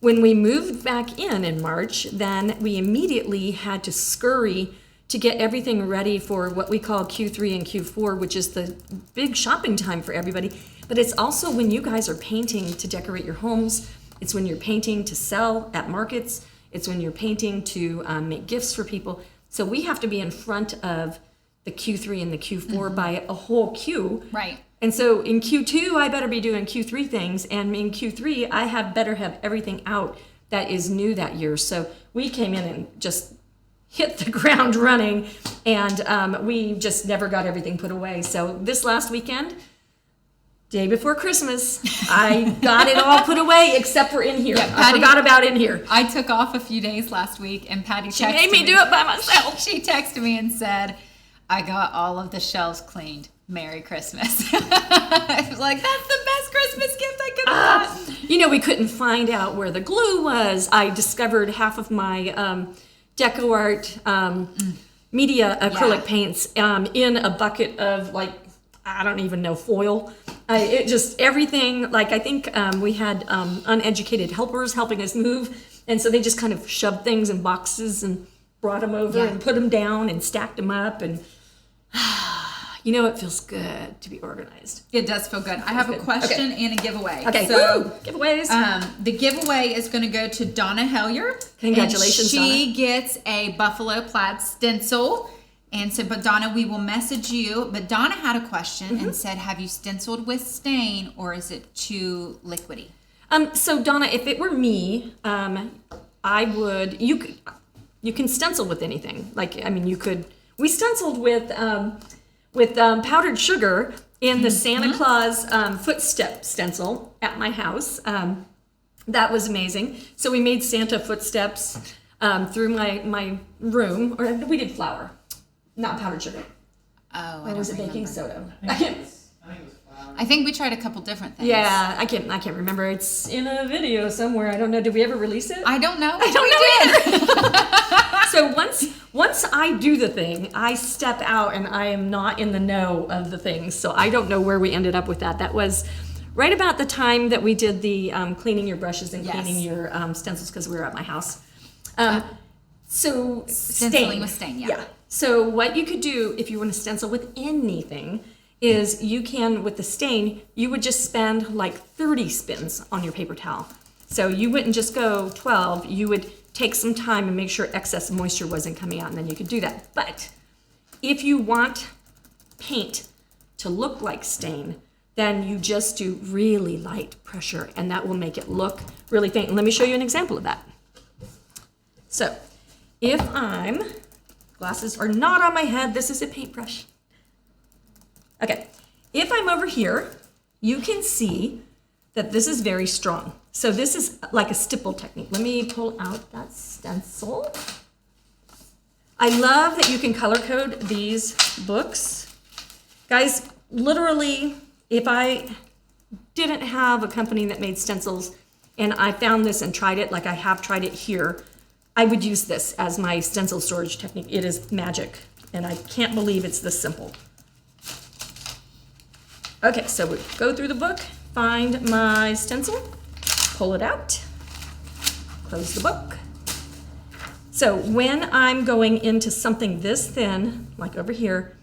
when we moved back in March, then we immediately had to scurry to get everything ready for what we call Q3 and Q4, which is the big shopping time for everybody. But it's also when you guys are painting to decorate your homes. It's when you're painting to sell at markets. It's when you're painting to make gifts for people. So we have to be in front of the Q3 and the Q4 by a whole queue. Right. And so in Q2, I better be doing Q3 things. And in Q3, I better have everything out that is new that year. So we came in and just hit the ground running. And we just never got everything put away. So this last weekend, day before Christmas, I got it all put away except for in here. Yeah, I forgot about in here. I took off a few days last week, and Patty She made me do it by myself. She texted me and said, I got all of the shelves cleaned. Merry Christmas. I was like, that's the best Christmas gift I could have gotten. You know, we couldn't find out where the glue was. I discovered half of my Deco Art media acrylic paints in a bucket of, like, I don't even know, foil. It just, everything, like, I think we had uneducated helpers helping us move. And so they just kind of shoved things in boxes and brought them over and put them down and stacked them up. And, you know, it feels good to be organized. It does feel good. I have a question and a giveaway. Okay, so giveaways. The giveaway is going to go to Donna Hellier. Congratulations, and she Donna. gets a buffalo plaid stencil. And so, but Donna, we will message you. But Donna had a question and said, have you stenciled with stain or is it too liquidy? So Donna, if it were me, I would, you can stencil with anything. Like, I mean, we stenciled with powdered sugar in the Santa Claus footstep stencil at my house. That was amazing. So we made Santa footsteps through my room, or we did flour, not powdered sugar. Oh, Or was it baking soda? I think it was flour. I think we tried a couple different things. Yeah, I can't remember. It's in a video somewhere. I don't know. Did we ever release it? I don't know. I don't know either. So once I do the thing, I step out and I am not in the know of the things. So I don't know where we ended up with that. That was right about the time that we did the cleaning your brushes and cleaning your stencils because we were at my house. So Stenciling with stain, yeah. So what you could do if you want to stencil with anything is you can, with the stain, you would just spend like 30 spins on your paper towel. So you wouldn't just go 12, you would take some time and make sure excess moisture wasn't coming out, and then you could do that. But if you want paint to look like stain, then you just do really light pressure, and that will make it look really faint. And let me show you an example of that. So if glasses are not on my head, this is a paintbrush. Okay, if I'm over here, you can see that this is very strong. So this is like a stipple technique. Let me pull out that stencil. I love that you can color code these books. Guys, literally, if I didn't have a company that made stencils and I found this and tried it, like I have tried it here, I would use this as my stencil storage technique. It is magic, and I can't believe it's this simple. Okay, so we go through the book, find my stencil, pull it out, close the book. So when I'm going into something this thin, like over here,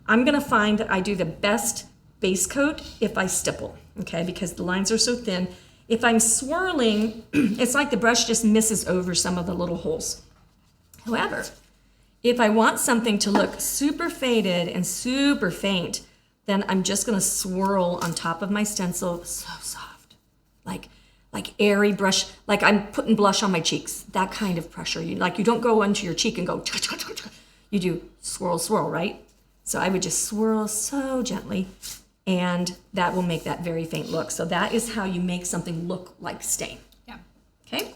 I'm gonna find that I do the best base coat if I stipple, okay, because the lines are so thin. If I'm swirling, it's like the brush just misses over some of the little holes. However, if I want something to look super faded and super faint, then I'm just gonna swirl on top of my stencil, so soft, like airy brush, like I'm putting blush on my cheeks, that kind of pressure. You don't go onto your cheek and go, you do swirl, swirl, right? So I would just swirl so gently, and that will make that very faint look. So that is how you make something look like stain. Yeah. Okay?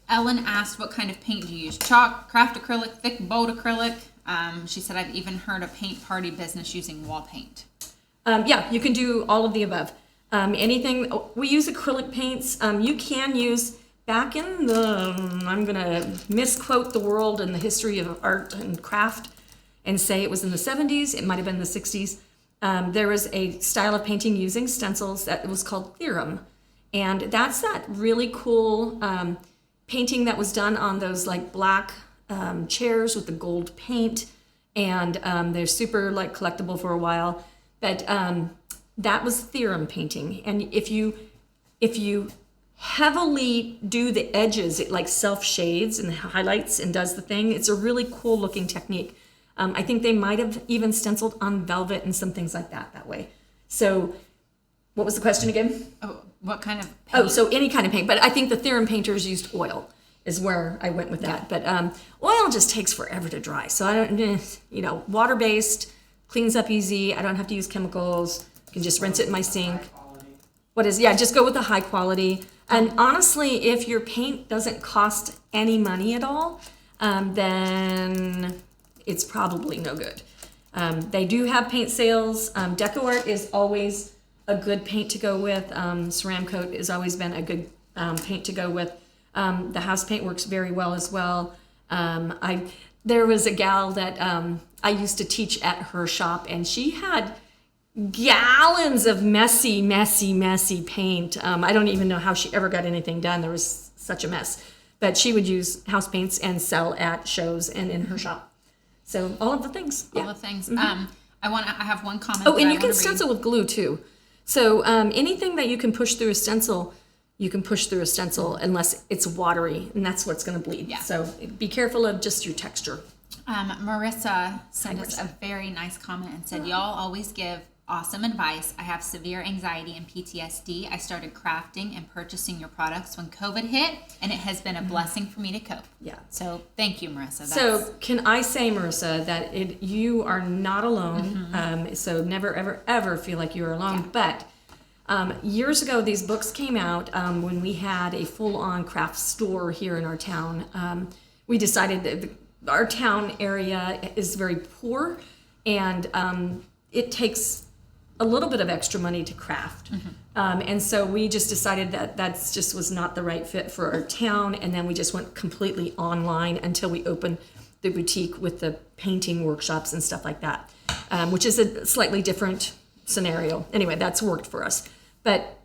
Ellen asked, what kind of paint do you use? Chalk, craft acrylic, thick bold acrylic. She said, I've even heard a paint party business using wall paint. Yeah, you can do all of the above. Anything, we use acrylic paints. You can use, back in the, I'm gonna misquote the world and the history of art and craft and say it was in the 70s, it might've been the 60s. There was a style of painting using stencils that was called theorem. And that's that really cool painting that was done on those like black chairs with the gold paint. And they're super like collectible for a while. But that was theorem painting. And if you heavily do the edges, it like self shades and highlights and does the thing. It's a really cool looking technique. I think they might have even stenciled on velvet and some things like that way. So what was the question again? Oh, what kind of paint? Oh, so any kind of paint. But I think the theorem painters used oil is where I went with that. But oil just takes forever to dry. So I don't, water-based, cleans up easy. I don't have to use chemicals. I can just rinse it in my sink. Just go with the high quality. And honestly, if your paint doesn't cost any money at all, then it's probably no good. They do have paint sales. DecoArt is always a good paint to go with. Ceramcoat has always been a good paint to go with. The house paint works very well as well. There was a gal that I used to teach at her shop, and she had gallons of messy paint. I don't even know how she ever got anything done. There was such a mess. But she would use house paints and sell at shows and in her shop. So all of the things. All the things. I have one comment. Oh, and you can stencil with glue too. So anything that you can push through a stencil, you can push through a stencil unless it's watery, and that's what's going to bleed. Yeah. So be careful of just your texture. Marissa sent us a very nice comment and said, y'all always give awesome advice. I have severe anxiety and PTSD. I started crafting and purchasing your products when COVID hit, and it has been a blessing for me to cope. Yeah. So thank you, Marissa. So can I say, Marissa, that you are not alone. So never, ever, ever feel like you're alone. Yeah. But years ago, these books came out when we had a full-on craft store here in our town. We decided that our town area is very poor, and it takes a little bit of extra money to craft. And so we just decided that just was not the right fit for our town, and then we just went completely online until we opened the boutique with the painting workshops and stuff like that, which is a slightly different scenario. Anyway, that's worked for us. But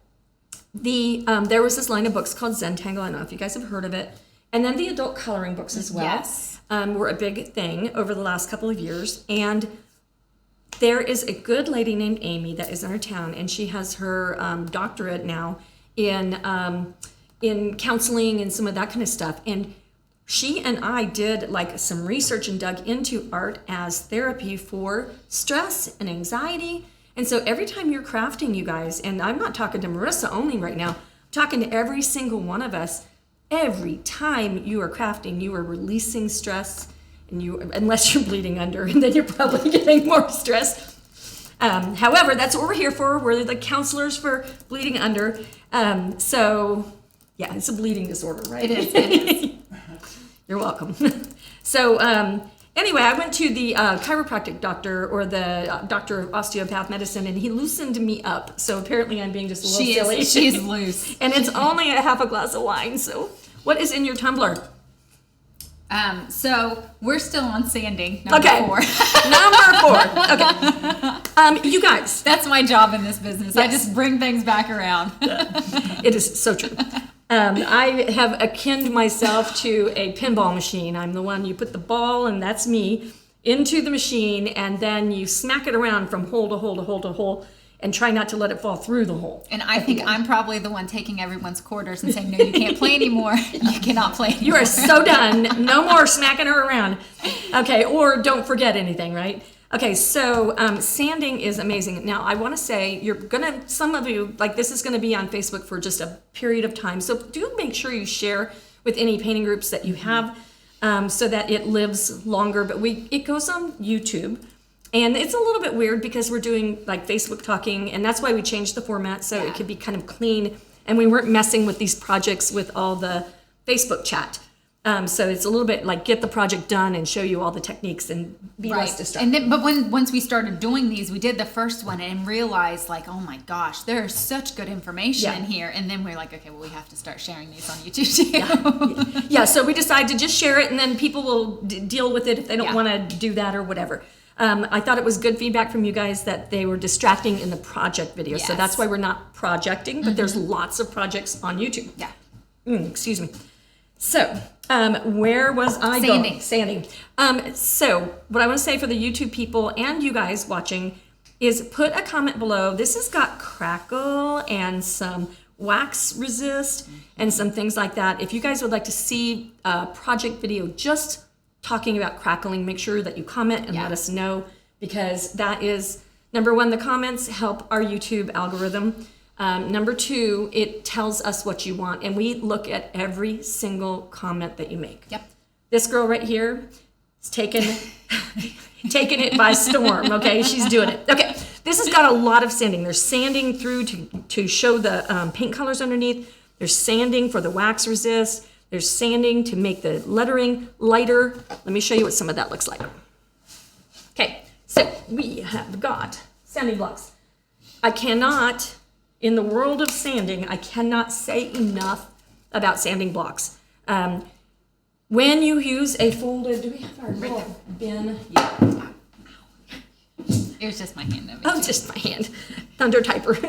there was this line of books called Zentangle. I don't know if you guys have heard of it. And then the adult coloring books as well. Yes. Were a big thing over the last couple of years. And there is a good lady named Amy that is in our town, and she has her doctorate now in counseling and some of that kind of stuff. And she and I did like some research and dug into art as therapy for stress and anxiety. And so every time you're crafting, you guys, and I'm not talking to Marissa only right now, I'm talking to every single one of us, every time you are crafting, you are releasing stress. And unless you're bleeding under, and then you're probably getting more stress. However, that's what we're here for. We're the counselors for bleeding under. So, yeah, it's a bleeding disorder, right? It is. You're welcome. So, anyway, I went to the chiropractic doctor, or the doctor of osteopath medicine, and he loosened me up. So apparently I'm being just a little silly. She's loose. And it's only a half a glass of wine. So what is in your tumbler? So we're still on sanding, number Okay. 4. Number 4. Okay. You guys. That's my job in this business. I Yes. just bring things back around. It is so true. I have akin myself to a pinball machine. I'm the one, you put the ball, and that's me, into the machine, and then you smack it around from hole to hole to hole to hole, and try not to let it fall through the hole. And I think I'm probably the one taking everyone's quarters and saying, no, you can't play anymore. You cannot play anymore. You are so done. No more smacking her around. Okay, or don't forget anything, right? Okay, so sanding is amazing. Now, I want to say some of you, like this is going to be on Facebook for just a period of time. So do make sure you share with any painting groups that you have so that it lives longer. But it goes on YouTube. And it's a little bit weird because we're doing like Facebook talking, and that's why we changed the format so it could be kind of clean. And we weren't messing with these projects with all the Facebook chat. So it's a little bit like get the project done and show you all the techniques and be less distracted. And then, but once we started doing these, we did the first one and realized like, oh my gosh, there's such good information in here. And then we're like, okay, well, we have to start sharing these on YouTube too. Yeah, so we decided to just share it, and then people will deal with it if they don't want to do that or whatever. I thought it was good feedback from you guys that they were distracting in the project video. So that's why we're not projecting, but there's lots of projects on YouTube. Yeah. Excuse me. So, where was I going? Sanding. So, what I want to say for the YouTube people and you guys watching is put a comment below. This has got crackle and some wax resist and some things like that. If you guys would like to see a project video just talking about crackling, make sure that you comment and let us know, because that is, number one, the comments help our YouTube algorithm. Number 2, it tells us what you want, and we look at every single comment that you make. Yep. This girl right here is taking it by storm, okay? She's doing it. Okay, this has got a lot of sanding. There's sanding through to show the paint colors underneath. There's sanding for the wax resist. There's sanding to make the lettering lighter. Let me show you what some of that looks like. Okay, so we have got sanding blocks. I cannot, in the world of sanding, I cannot say enough about sanding blocks. When you use a folded, do we have our little bin? Yeah. It was just my hand. Oh, just my hand. Thunder Typer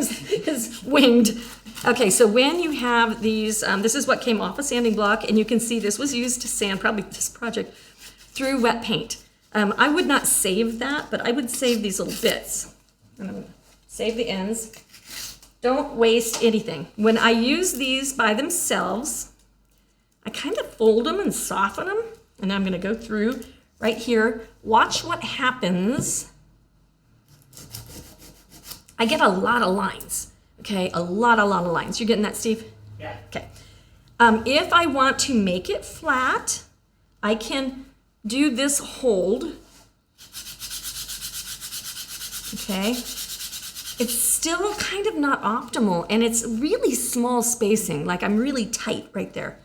is winged. Okay, so when you have these, this is what came off a sanding block, and you can see this was used to sand, probably this project, through wet paint. I would not save that, but I would save these little bits. I'm gonna save the ends. Don't waste anything. When I use these by themselves, I kind of fold them and soften them, and I'm gonna go through right here. Watch what happens. I get a lot of lines, okay? A lot of lines. You getting that, Steve? Yeah. Okay. If I want to make it flat, I can do this hold, okay? It's still kind of not optimal, and it's really small spacing, like I'm really tight right there.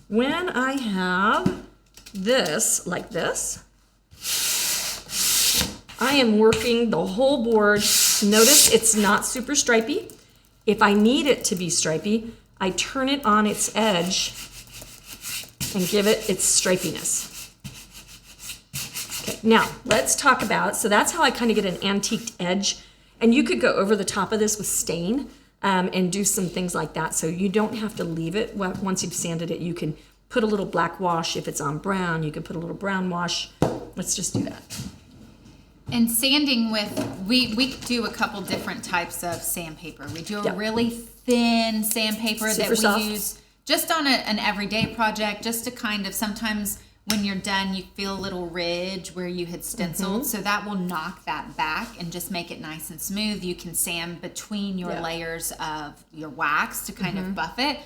When I have this, like this, I am working the whole board. Notice it's not super stripy. If I need it to be stripy, I turn it on its edge and give it its stripiness. Okay, now let's talk about, so that's how I kind of get an antiqued edge. And you could go over the top of this with stain and do some things like that. So you don't have to leave it. Once you've sanded it, you can put a little black wash. If it's on brown, you could put a little brown wash. Let's just do that. And sanding with, we do a couple different types of sandpaper. We do a really thin sandpaper Super that soft. we use just on an everyday project, just to kind of, sometimes when you're done, you feel a little ridge where you had stenciled. So that will knock that back and just make it nice and smooth. You can sand between your layers of your wax to kind of buff it.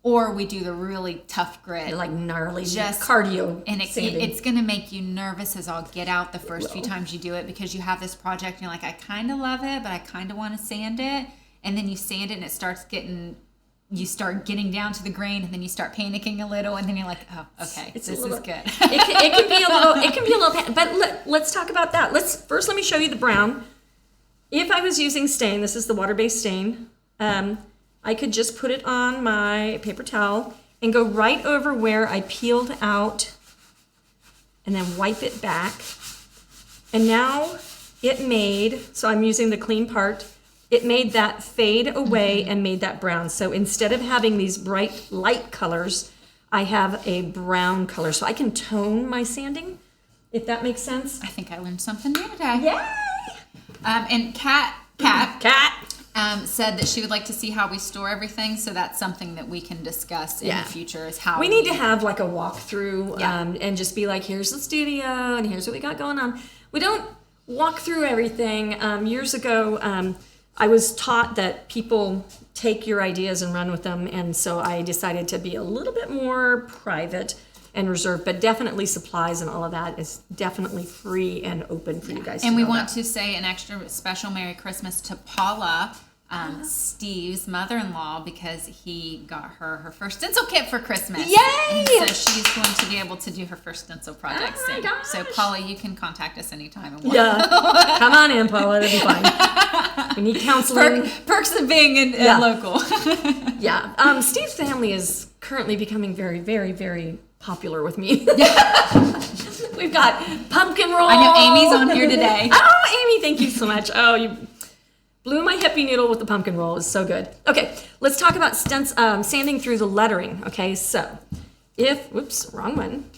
Or we do the really tough grit. Like gnarly, just cardio and sanding. it's going to make you nervous as all get out the first few times you do it, because you have this project and you're like, I kind of love it, but I kind of want to sand it. And then you sand it and it starts getting, you start getting down to the grain, and then you start panicking a little, and then you're like, oh, okay, this is good. It can be a little, but let's talk about that. First let me show you the brown. If I was using stain, this is the water-based stain, I could just put it on my paper towel and go right over where I peeled out and then wipe it back. And now it made, so I'm using the clean part, it made that fade away and made that brown. So instead of having these bright light colors, I have a brown color. So I can tone my sanding, if that makes sense. I think I learned something new today. Yay! And Kat said that she would like to see how we store everything. So that's something that we can discuss in the future is how we need to have like a walkthrough Yeah. and just be like, here's the studio and here's what we got going on. We don't walk through everything. Years ago, I was taught that people take your ideas and run with them, and so I decided to be a little bit more private and reserved, but definitely supplies and all of that is definitely free and open for you guys. And to we know want that. to say an extra special Merry Christmas to Paula, Steve's mother-in-law, because he got her first stencil kit for Christmas. Yay! And so she's going to be able to do her first stencil project Oh my soon. gosh. So Paula, you can contact us anytime. And Yeah, come on in, Paula. It'll be fine. We need counseling. Perks of being Yeah. local. Yeah. Steve's family is currently becoming very, very, very popular with me. We've got pumpkin roll. I know Amy's on here today. Oh, Amy, thank you so much. Oh, you blew my hippie noodle with the pumpkin roll. It's so good. Okay, let's talk about sanding through the lettering. Okay, so whoops, wrong one.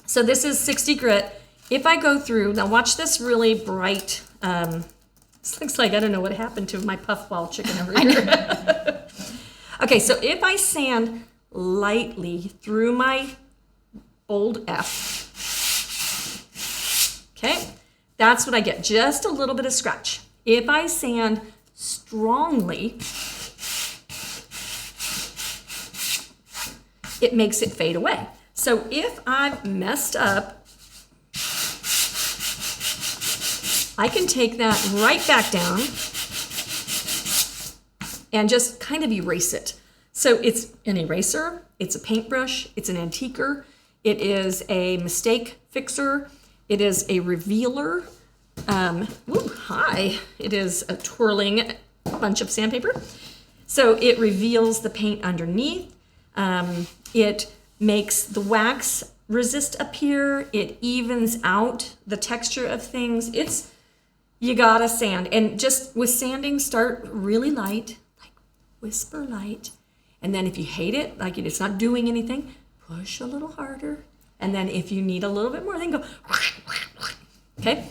So this is 60 grit. If I go through, now watch this really bright, this looks like, I don't know what happened to my puffball chicken over here. Okay, so if I sand lightly through my bold F, okay, that's what I get, just a little bit of scratch. If I sand strongly, it makes it fade away. So if I've messed up, I can take that right back down and just kind of erase it. So it's an eraser, it's a paintbrush, it's an antiquer, it is a mistake fixer, it is a revealer. It is a twirling bunch of sandpaper. So it reveals the paint underneath. It makes the wax resist appear. It evens out the texture of things. You gotta sand. And just with sanding, start really light, like whisper light. And then if you hate it, like it's not doing anything, push a little harder. And then if you need a little bit more, then go, okay?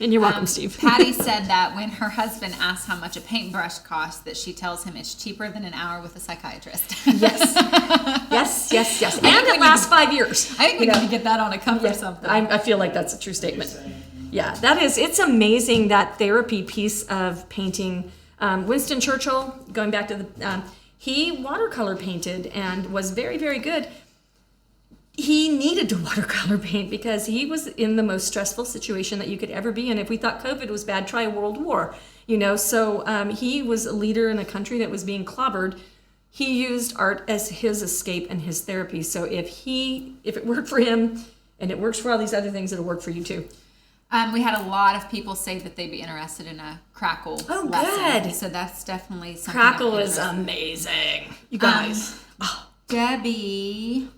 And you're welcome, Steve. Patty said that when her husband asks how much a paintbrush costs, that she tells him it's cheaper than an hour with a psychiatrist. Yes. And it lasts 5 years. I think we need to get that on a cup or something. I feel like that's a true statement. Yeah, it's amazing, that therapy piece of painting. Winston Churchill, going back to the, he watercolor painted and was very, very good. He needed to watercolor paint because he was in the most stressful situation that you could ever be in. If we thought COVID was bad, try a world war, So he was a leader in a country that was being clobbered. He used art as his escape and his therapy. So if it worked for him and it works for all these other things, it'll work for you too. We had a lot of people say that they'd be interested in a Crackle lesson. Good. So that's definitely something. Crackle is amazing. You guys. Debbie.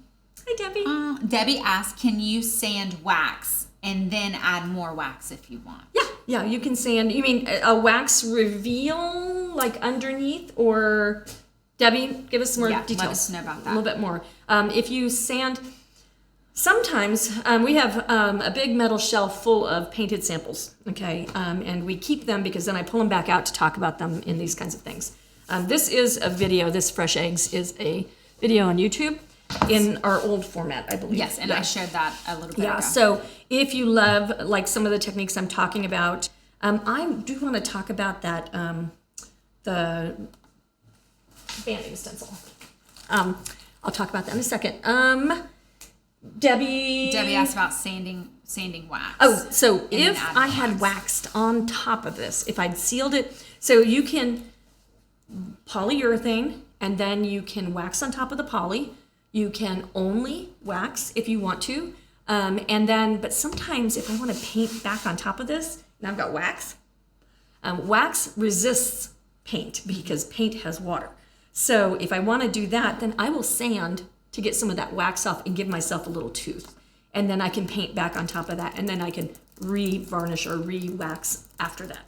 Hi, Debbie. Debbie asked, can you sand wax and then add more wax if you want? Yeah, you can sand. You mean a wax reveal, like underneath, or Debbie, give us some more details. Let us know about that. A little bit more. If you sand, sometimes we have a big metal shelf full of painted samples, okay? And we keep them because then I pull them back out to talk about them in these kinds of things. This is a video, this Fresh Eggs is a video on YouTube in our old format, I believe. Yes, and I shared that a little bit ago. Yeah, so if you love like some of the techniques I'm talking about, I do want to talk about that, the banding stencil. I'll talk about that in a second. Debbie asked about sanding wax. Oh, so then if add I had waxed on top of this, if I'd sealed it, so you can polyurethane and then you can wax on top of the poly. You can only wax if you want to. But sometimes if I want to paint back on top of this, and I've got wax, wax resists paint because paint has water. So if I want to do that, then I will sand to get some of that wax off and give myself a little tooth. and then I can paint back on top of that, and then I can re-varnish or re-wax after that.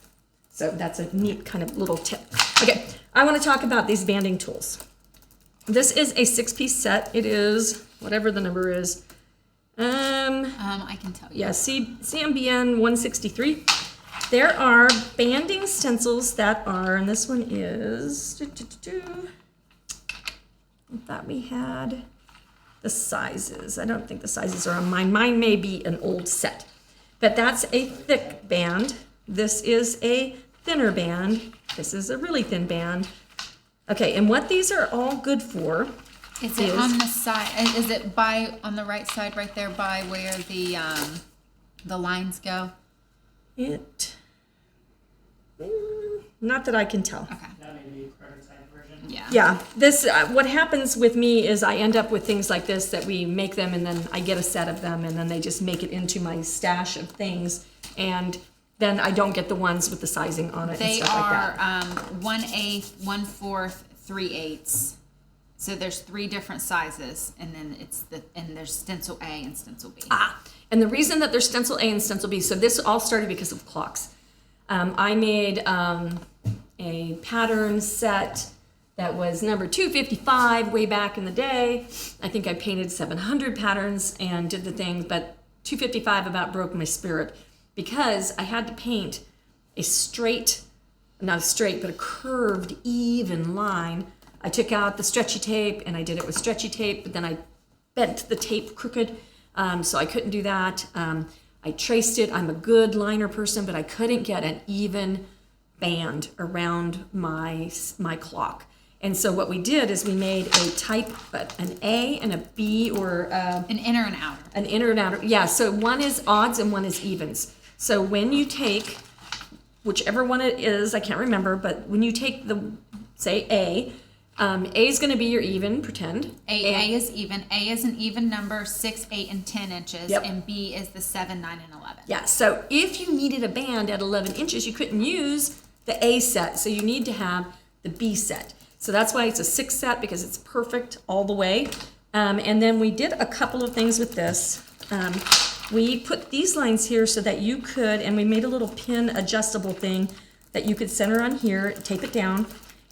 So that's a neat kind of little tip. Okay, I want to talk about these banding tools. This is a 6-piece set. It is whatever the number is. I can tell you. Yeah, CMBN 163. There are banding stencils that are, and this one is, I thought we had the sizes. I don't think the sizes are on mine. Mine may be an old set, but that's a thick band. This is a thinner band. This is a really thin band. Okay, and what these are all good for is it on the side? Is it on the right side right there by where the lines go? Not that I can tell. Okay. That may be a prototype version. Yeah. Yeah, this, what happens with me is I end up with things like this that we make them and then I get a set of them and then they just make it into my stash of things, and then I don't get the ones with the sizing on it and They stuff like that. are 1/8, 1/4, 3/8. So there's 3 different sizes, and then there's stencil A and stencil B. And the reason that there's stencil A and stencil B, so this all started because of clocks. I made a pattern set that was number 255 way back in the day. I think I painted 700 patterns and did the thing, but 255 about broke my spirit because I had to paint a not a straight, but a curved, even line. I took out the stretchy tape and I did it with stretchy tape, but then I bent the tape crooked, so I couldn't do that. I traced it. I'm a good liner person, but I couldn't get an even band around my clock. And so what we did is we made a type, an A and a B, or An inner and outer. an inner and outer. Yeah, so one is odds and one is evens. So when you take whichever one it is, I can't remember, but when you take say A is going to be your even, pretend. A is even. A is an even number, 6, 8, and 10 inches. Yep. And B is the 7, 9, and 11. Yeah, so if you needed a band at 11 inches, you couldn't use the A set, so you need to have the B set. So that's why it's a 6 set, because it's perfect all the way. And then we did a couple of things with this. We put these lines here so that you could, and we made a little pin adjustable thing that you could center on here, tape it down,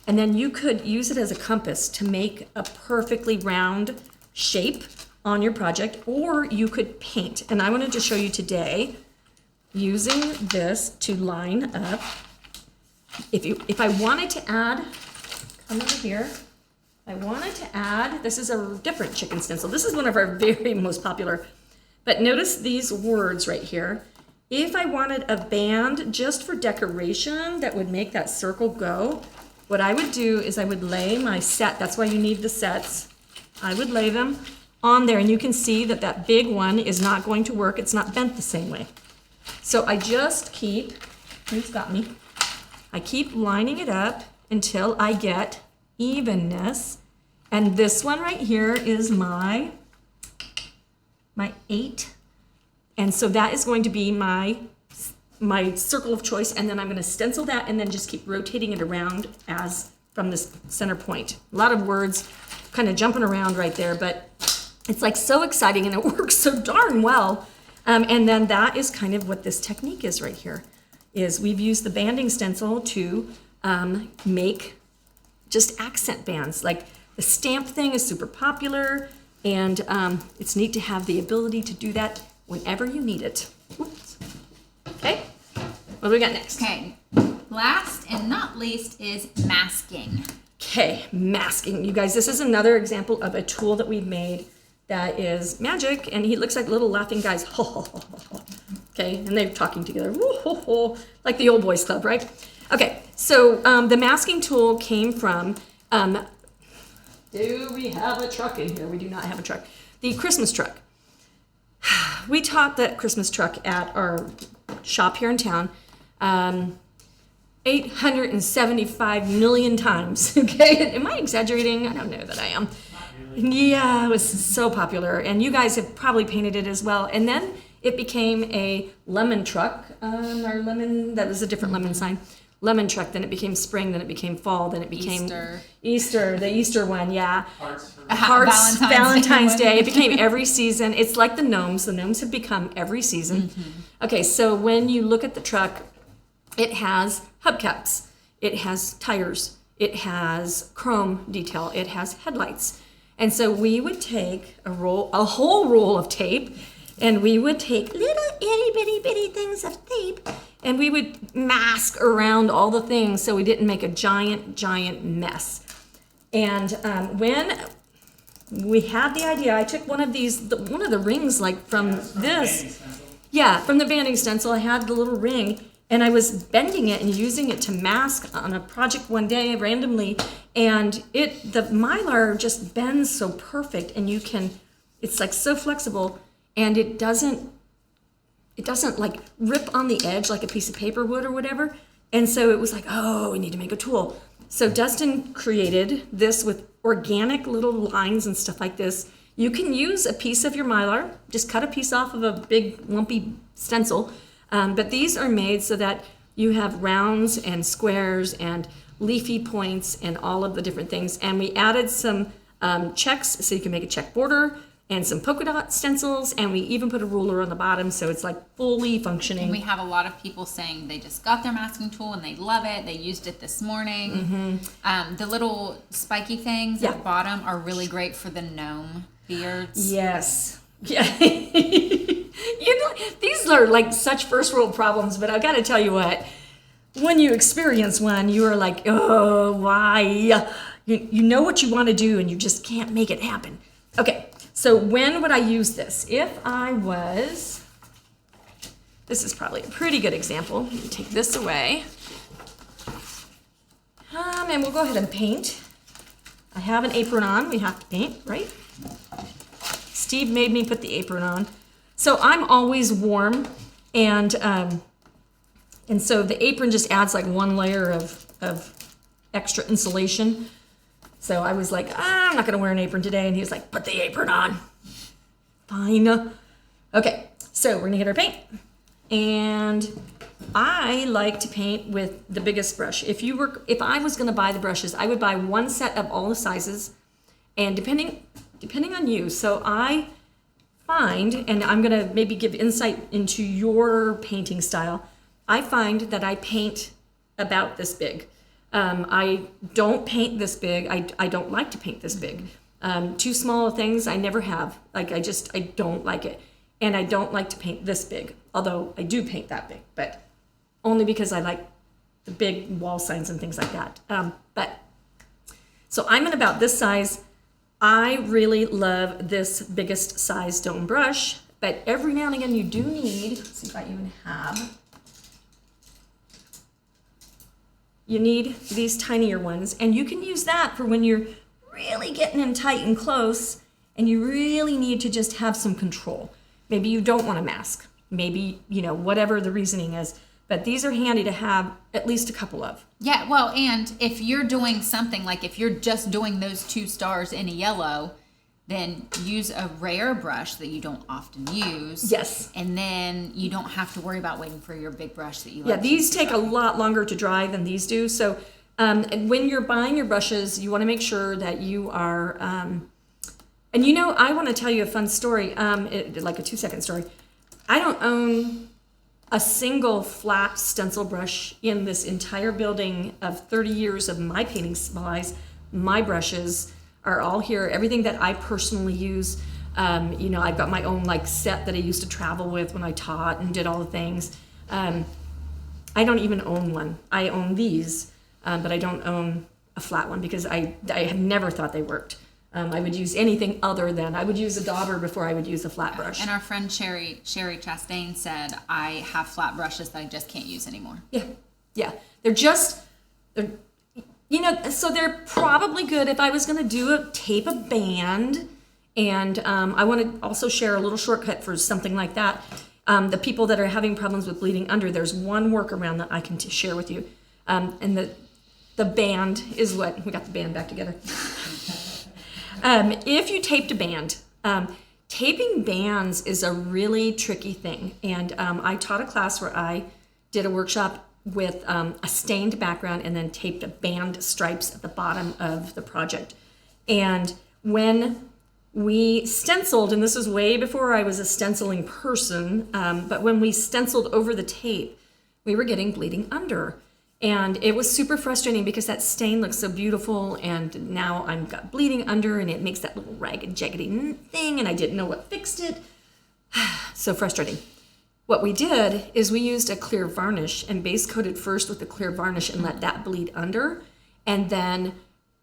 and then you could use it as a compass to make a perfectly round shape on your project, or you could paint. And I wanted to show you today using this to line up. If I wanted to add, come over here, I wanted to add, this is a different chicken stencil. This is one of our very most popular, but notice these words right here. If I wanted a band just for decoration that would make that circle go, what I would do is I would lay my set, that's why you need the sets. I would lay them on there, and you can see that that big one is not going to work. It's not bent the same way. So I just keep, who's got me? I keep lining it up until I get evenness. And this one right here is my 8. And so that is going to be my circle of choice, and then I'm going to stencil that and then just keep rotating it around as from this center point. A lot of words kind of jumping around right there, but it's like so exciting and it works so darn well. And then that is kind of what this technique is right here, is we've used the banding stencil to make just accent bands. Like the stamp thing is super popular, and it's neat to have the ability to do that whenever you need it. Oops. Okay, what do we got next? Okay, last and not least is masking. Okay, masking. You guys, this is another example of a tool that we've made that is magic, and he looks like little laughing guys. Okay, and they're talking together. Like the old boys club, right? Okay, so the masking tool came from, do we have a truck in here? We do not have a truck. The Christmas truck. We taught that Christmas truck at our shop here in town 875 million times. Okay, am I exaggerating? I don't know that I am. Yeah, it was so popular, and you guys have probably painted it as well. And then it became a lemon truck. Our lemon, that was a different lemon sign. lemon truck, then it became spring, then it became fall, then it became Easter, the Easter one, yeah. Hearts for Valentine's Day. It became every season. It's like the gnomes. The gnomes have become every season. Okay, so when you look at the truck, it has hubcaps, it has tires, it has chrome detail, it has headlights. And so we would take a whole roll of tape, and we would take little itty bitty bitty things of tape, and we would mask around all the things so we didn't make a giant mess. And when we had the idea, I took one of the rings, like from this. Yeah, from the banding stencil. I had the little ring, and I was bending it and using it to mask on a project one day randomly, and the Mylar just bends so perfect, and it's like so flexible, and it doesn't like rip on the edge like a piece of paper would or whatever. And so it was like, oh, we need to make a tool. So Dustin created this with organic little lines and stuff like this. You can use a piece of your Mylar, just cut a piece off of a big lumpy stencil, but these are made so that you have rounds and squares and leafy points and all of the different things. And we added some checks so you can make a check border, and some polka dot stencils, and we even put a ruler on the bottom so it's like fully functioning. And we have a lot of people saying they just got their masking tool and they love it. They used it this morning. The little spiky things at the bottom are really great for the gnome beards. Yes. Yeah. These are like such first world problems, but I gotta tell you what, when you experience one, you are like, oh, why? You know what you want to do and you just can't make it happen. Okay. So when would I use this? This is probably a pretty good example. Let me take this away. And we'll go ahead and paint. I have an apron on. We have to paint, right? Steve made me put the apron on. So I'm always warm, and so the apron just adds like one layer of extra insulation. So I was like, I'm not going to wear an apron today. And he was like, put the apron on. Fine. Okay, so we're going to get our paint. And I like to paint with the biggest brush. If I was going to buy the brushes, I would buy one set of all the sizes. And depending on you. So I find, and I'm going to maybe give insight into your painting style. I find that I paint about this big. I don't paint this big. I don't like to paint this big. Too small of things I never have. Like I don't like it. And I don't like to paint this big. Although I do paint that big, but only because I like the big wall signs and things like that. So I'm in about this size. I really love this biggest size dome brush, but every now and again you do need, let's see if I even have, you need these tinier ones, and you can use that for when you're really getting in tight and close and you really need to just have some control. Maybe you don't want to mask, maybe, whatever the reasoning is, but these are handy to have at least a couple of. Yeah, well, and if you're doing something, like if you're just doing those 2 stars in a yellow, then use a rare brush that you don't often use. Yes. And then you don't have to worry about waiting for your big brush that you like. Yeah, these take a lot longer to dry than these do. So when you're buying your brushes, you want to make sure that you are, and I want to tell you a fun story, like a 2-second story. I don't own a single flat stencil brush in this entire building of 30 years of my painting supplies. My brushes are all here. Everything that I personally use, I've got my own like set that I used to travel with when I taught and did all the things. I don't even own one. I own these, but I don't own a flat one because I have never thought they worked. I would use anything other than, I would use a dauber before I would use a flat brush. And our friend Sherry Chastain said, I have flat brushes that I just can't use anymore. Yeah. They're so they're probably good if I was going to tape a band. And I want to also share a little shortcut for something like that. The people that are having problems with bleeding under, there's one workaround that I can share with you. And the band is what, we got the band back together. If you taped a band, taping bands is a really tricky thing. And I taught a class where I did a workshop with a stained background and then taped band stripes at the bottom of the project. And when we stenciled, and this was way before I was a stenciling person, but when we stenciled over the tape, we were getting bleeding under. And it was super frustrating because that stain looks so beautiful, and now I've got bleeding under, and it makes that little ragged, jaggedy thing, and I didn't know what fixed it. So frustrating. What we did is we used a clear varnish and base coated first with the clear varnish and let that bleed under, and then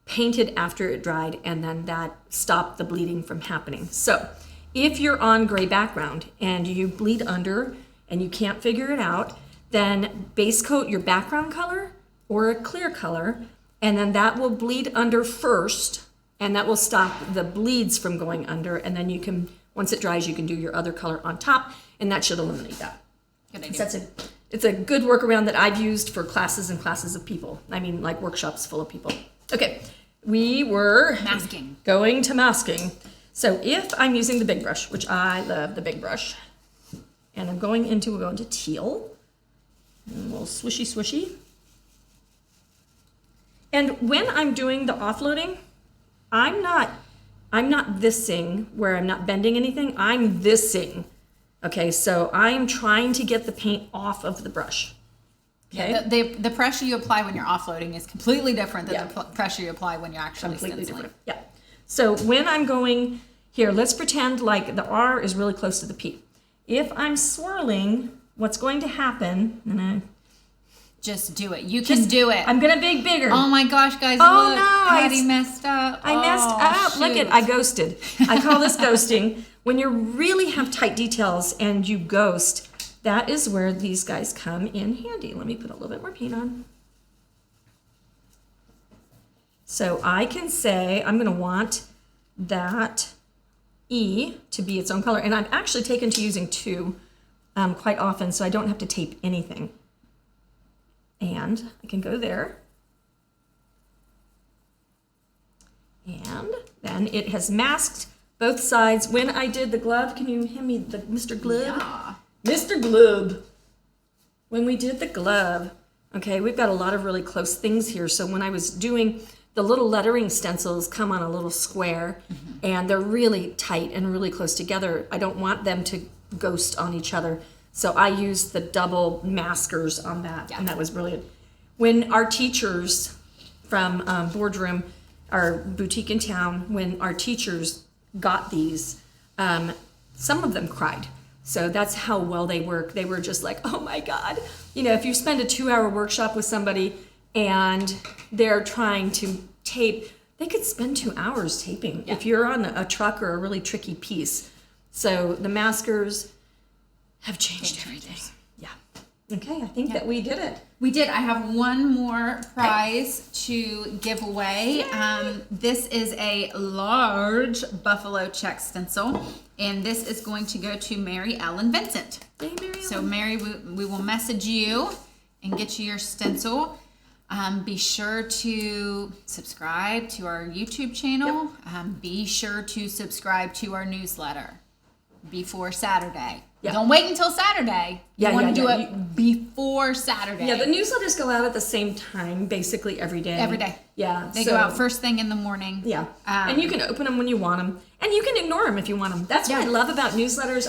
painted after it dried, and then that stopped the bleeding from happening. So if you're on gray background and you bleed under and you can't figure it out, then base coat your background color or a clear color, and then that will bleed under first, and that will stop the bleeds from going under, and then you can, once it dries, you can do your other color on top, and that should eliminate that. Good idea. So it's a good workaround that I've used for classes and classes of people. I mean, like workshops full of people. Okay, we were going to masking. So if I'm using the big brush, which I love the big brush, and I'm going into, we'll go into teal, and a little swishy swishy. And when I'm doing the offloading, I'm not thising where I'm not bending anything. I'm thising. Okay, so I'm trying to get the paint off of the brush. Okay. Yeah, the pressure you apply when you're offloading is completely different than the pressure you apply when you're actually completely stenciling. Different. Yeah. So when I'm going here, let's pretend like the R is really close to the P. If I'm swirling, what's going to happen? Just do it. You can do it. I'm gonna make bigger. Oh my gosh, guys! Oh look, no, Patty messed up. I messed up. Shoot. Look at, I ghosted. I call this ghosting. When you really have tight details and you ghost, that is where these guys come in handy. Let me put a little bit more paint on. So I can say I'm gonna want that E to be its own color, and I've actually taken to using two quite often, so I don't have to tape anything. And I can go there. And then it has masked both sides. When I did the glove, can you hand me the Mr. Glove? Yeah. Mr. Glove. When we did the glove, okay, we've got a lot of really close things here. So when I was doing the little lettering stencils come on a little square, and they're really tight and really close together. I don't want them to ghost on each other. So I used the double maskers on that, and that was brilliant. When our teachers from Boardroom, our boutique in town, when our teachers got these, some of them cried. So that's how well they work. They were just like, oh my God. You know, if you spend a 2-hour workshop with somebody and they're trying to tape, they could spend 2 hours taping if you're on a truck or a really tricky piece. So the maskers have changed everything. Yeah. Okay, I think that we did it. We did. I have one more prize to give away. This is a large buffalo check stencil, and this is going to go to Mary Ellen Vincent. Hey, Mary Ellen. So Mary, we will message you and get you your stencil. Be sure to subscribe to our YouTube channel. Be sure to subscribe to our newsletter before Saturday. Don't wait until Saturday. You want to do it before Saturday. Yeah, the newsletters go out at the same time, basically every day. Every day. Yeah. They go out first thing in the morning. Yeah. And you can open them when you want them. And you can ignore them if you want them. That's what I love about newsletters.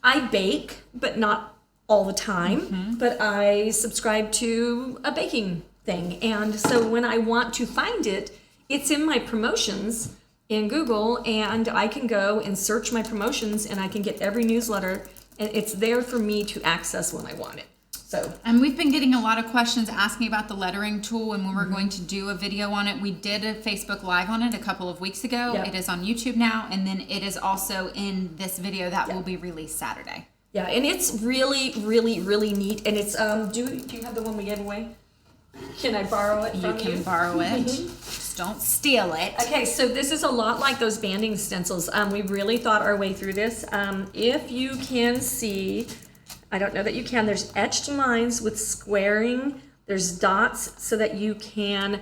I bake, but not all the time. But I subscribe to a baking thing. And so when I want to find it, it's in my promotions in Google, and I can go and search my promotions, and I can get every newsletter, and it's there for me to access when I want it. So, and we've been getting a lot of questions asking about the lettering tool and when we're going to do a video on it. We did a Facebook Live on it a couple of weeks ago. It is on YouTube now, and then it is also in this video that will be released Saturday. Yeah, and it's really, really, really neat. And it's do you have the one we gave away? Can I borrow it from you? You can borrow it. Just don't steal it. Okay, so this is a lot like those banding stencils. We really thought our way through this. If you can see, I don't know that you can, there's etched lines with squaring. There's dots so that you can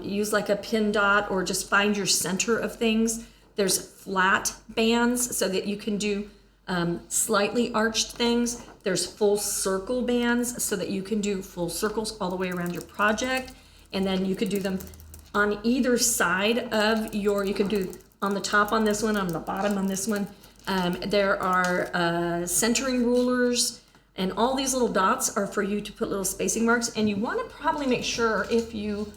use like a pin dot or just find your center of things. There's flat bands so that you can do slightly arched things. There's full circle bands so that you can do full circles all the way around your project. And then you could do them on either side of you can do on the top on this one, on the bottom on this one. There are centering rulers, and all these little dots are for you to put little spacing marks. And you want to probably make sure, if you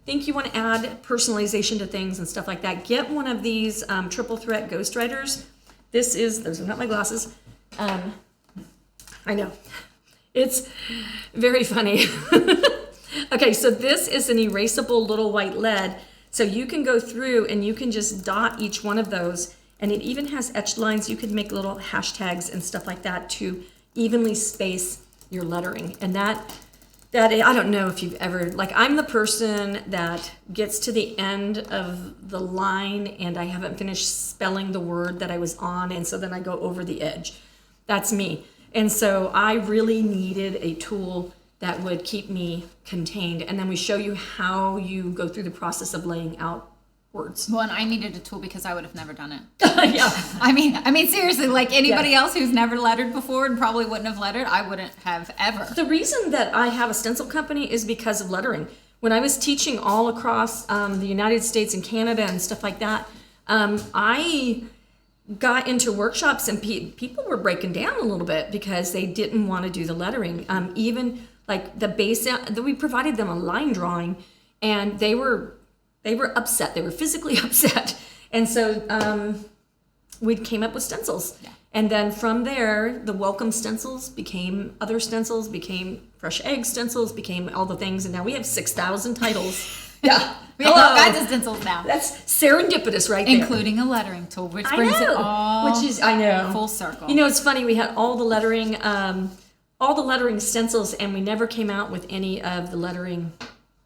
think you want to add personalization to things and stuff like that, get one of these triple threat ghostwriters. Those are not my glasses. I know. It's very funny. Okay, so this is an erasable little white lead. So you can go through and you can just dot each one of those. And it even has etched lines. You could make little hashtags and stuff like that to evenly space your lettering. And that I don't know if you've ever, like, I'm the person that gets to the end of the line and I haven't finished spelling the word that I was on, and so then I go over the edge. That's me. And so I really needed a tool that would keep me contained. And then we show you how you go through the process of laying out words. Well, and I needed a tool because I would have never done it. Yeah. I mean, seriously, like anybody else who's never lettered before and probably wouldn't have lettered, I wouldn't have ever. The reason that I have a stencil company is because of lettering. When I was teaching all across the United States and Canada and stuff like that, I got into workshops and people were breaking down a little bit because they didn't want to do the lettering. Even like we provided them a line drawing, and they were upset. They were physically upset. And so we came up with stencils. Yeah. And then from there, the welcome stencils became other stencils, became fresh egg stencils, became all the things. And now we have 6,000 titles. Yeah. We have all kinds of stencils now. That's serendipitous right there. Including a lettering tool, which brings it all full circle. You know, it's funny. We had all the lettering stencils, and we never came out with any of the lettering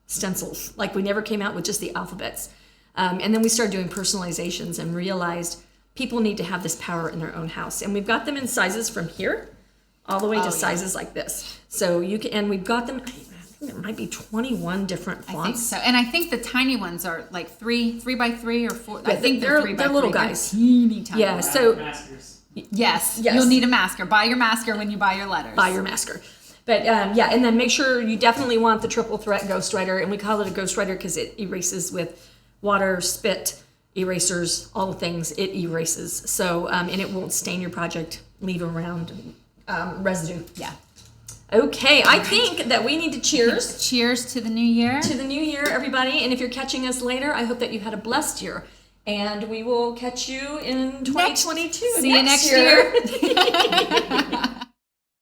stencils. Like, we never came out with just the alphabets. And then we started doing personalizations and realized people need to have this power in their own house. And we've got them in sizes from here all the way to sizes like this. So you can, and we've got them, I think there might be 21 different fonts. I think so. And I think the tiny ones are like 3 by 3 or 4. Yeah, I think they're 3 by 3. They're little guys. They're teeny tiny. Yeah, so yes, you'll need a masker. Buy your masker when you buy your letters. Buy your masker. But yeah, and then make sure you definitely want the triple threat ghostwriter, and we call it a ghostwriter because it erases with water, spit, erasers, all the things. It erases. So and it won't stain your project, leave around residue. Yeah. Okay, I think that we need to cheers. Cheers to the new year. To the new year, everybody. And if you're catching us later, I hope that you had a blessed year. And we will catch you in 2022. See you next year.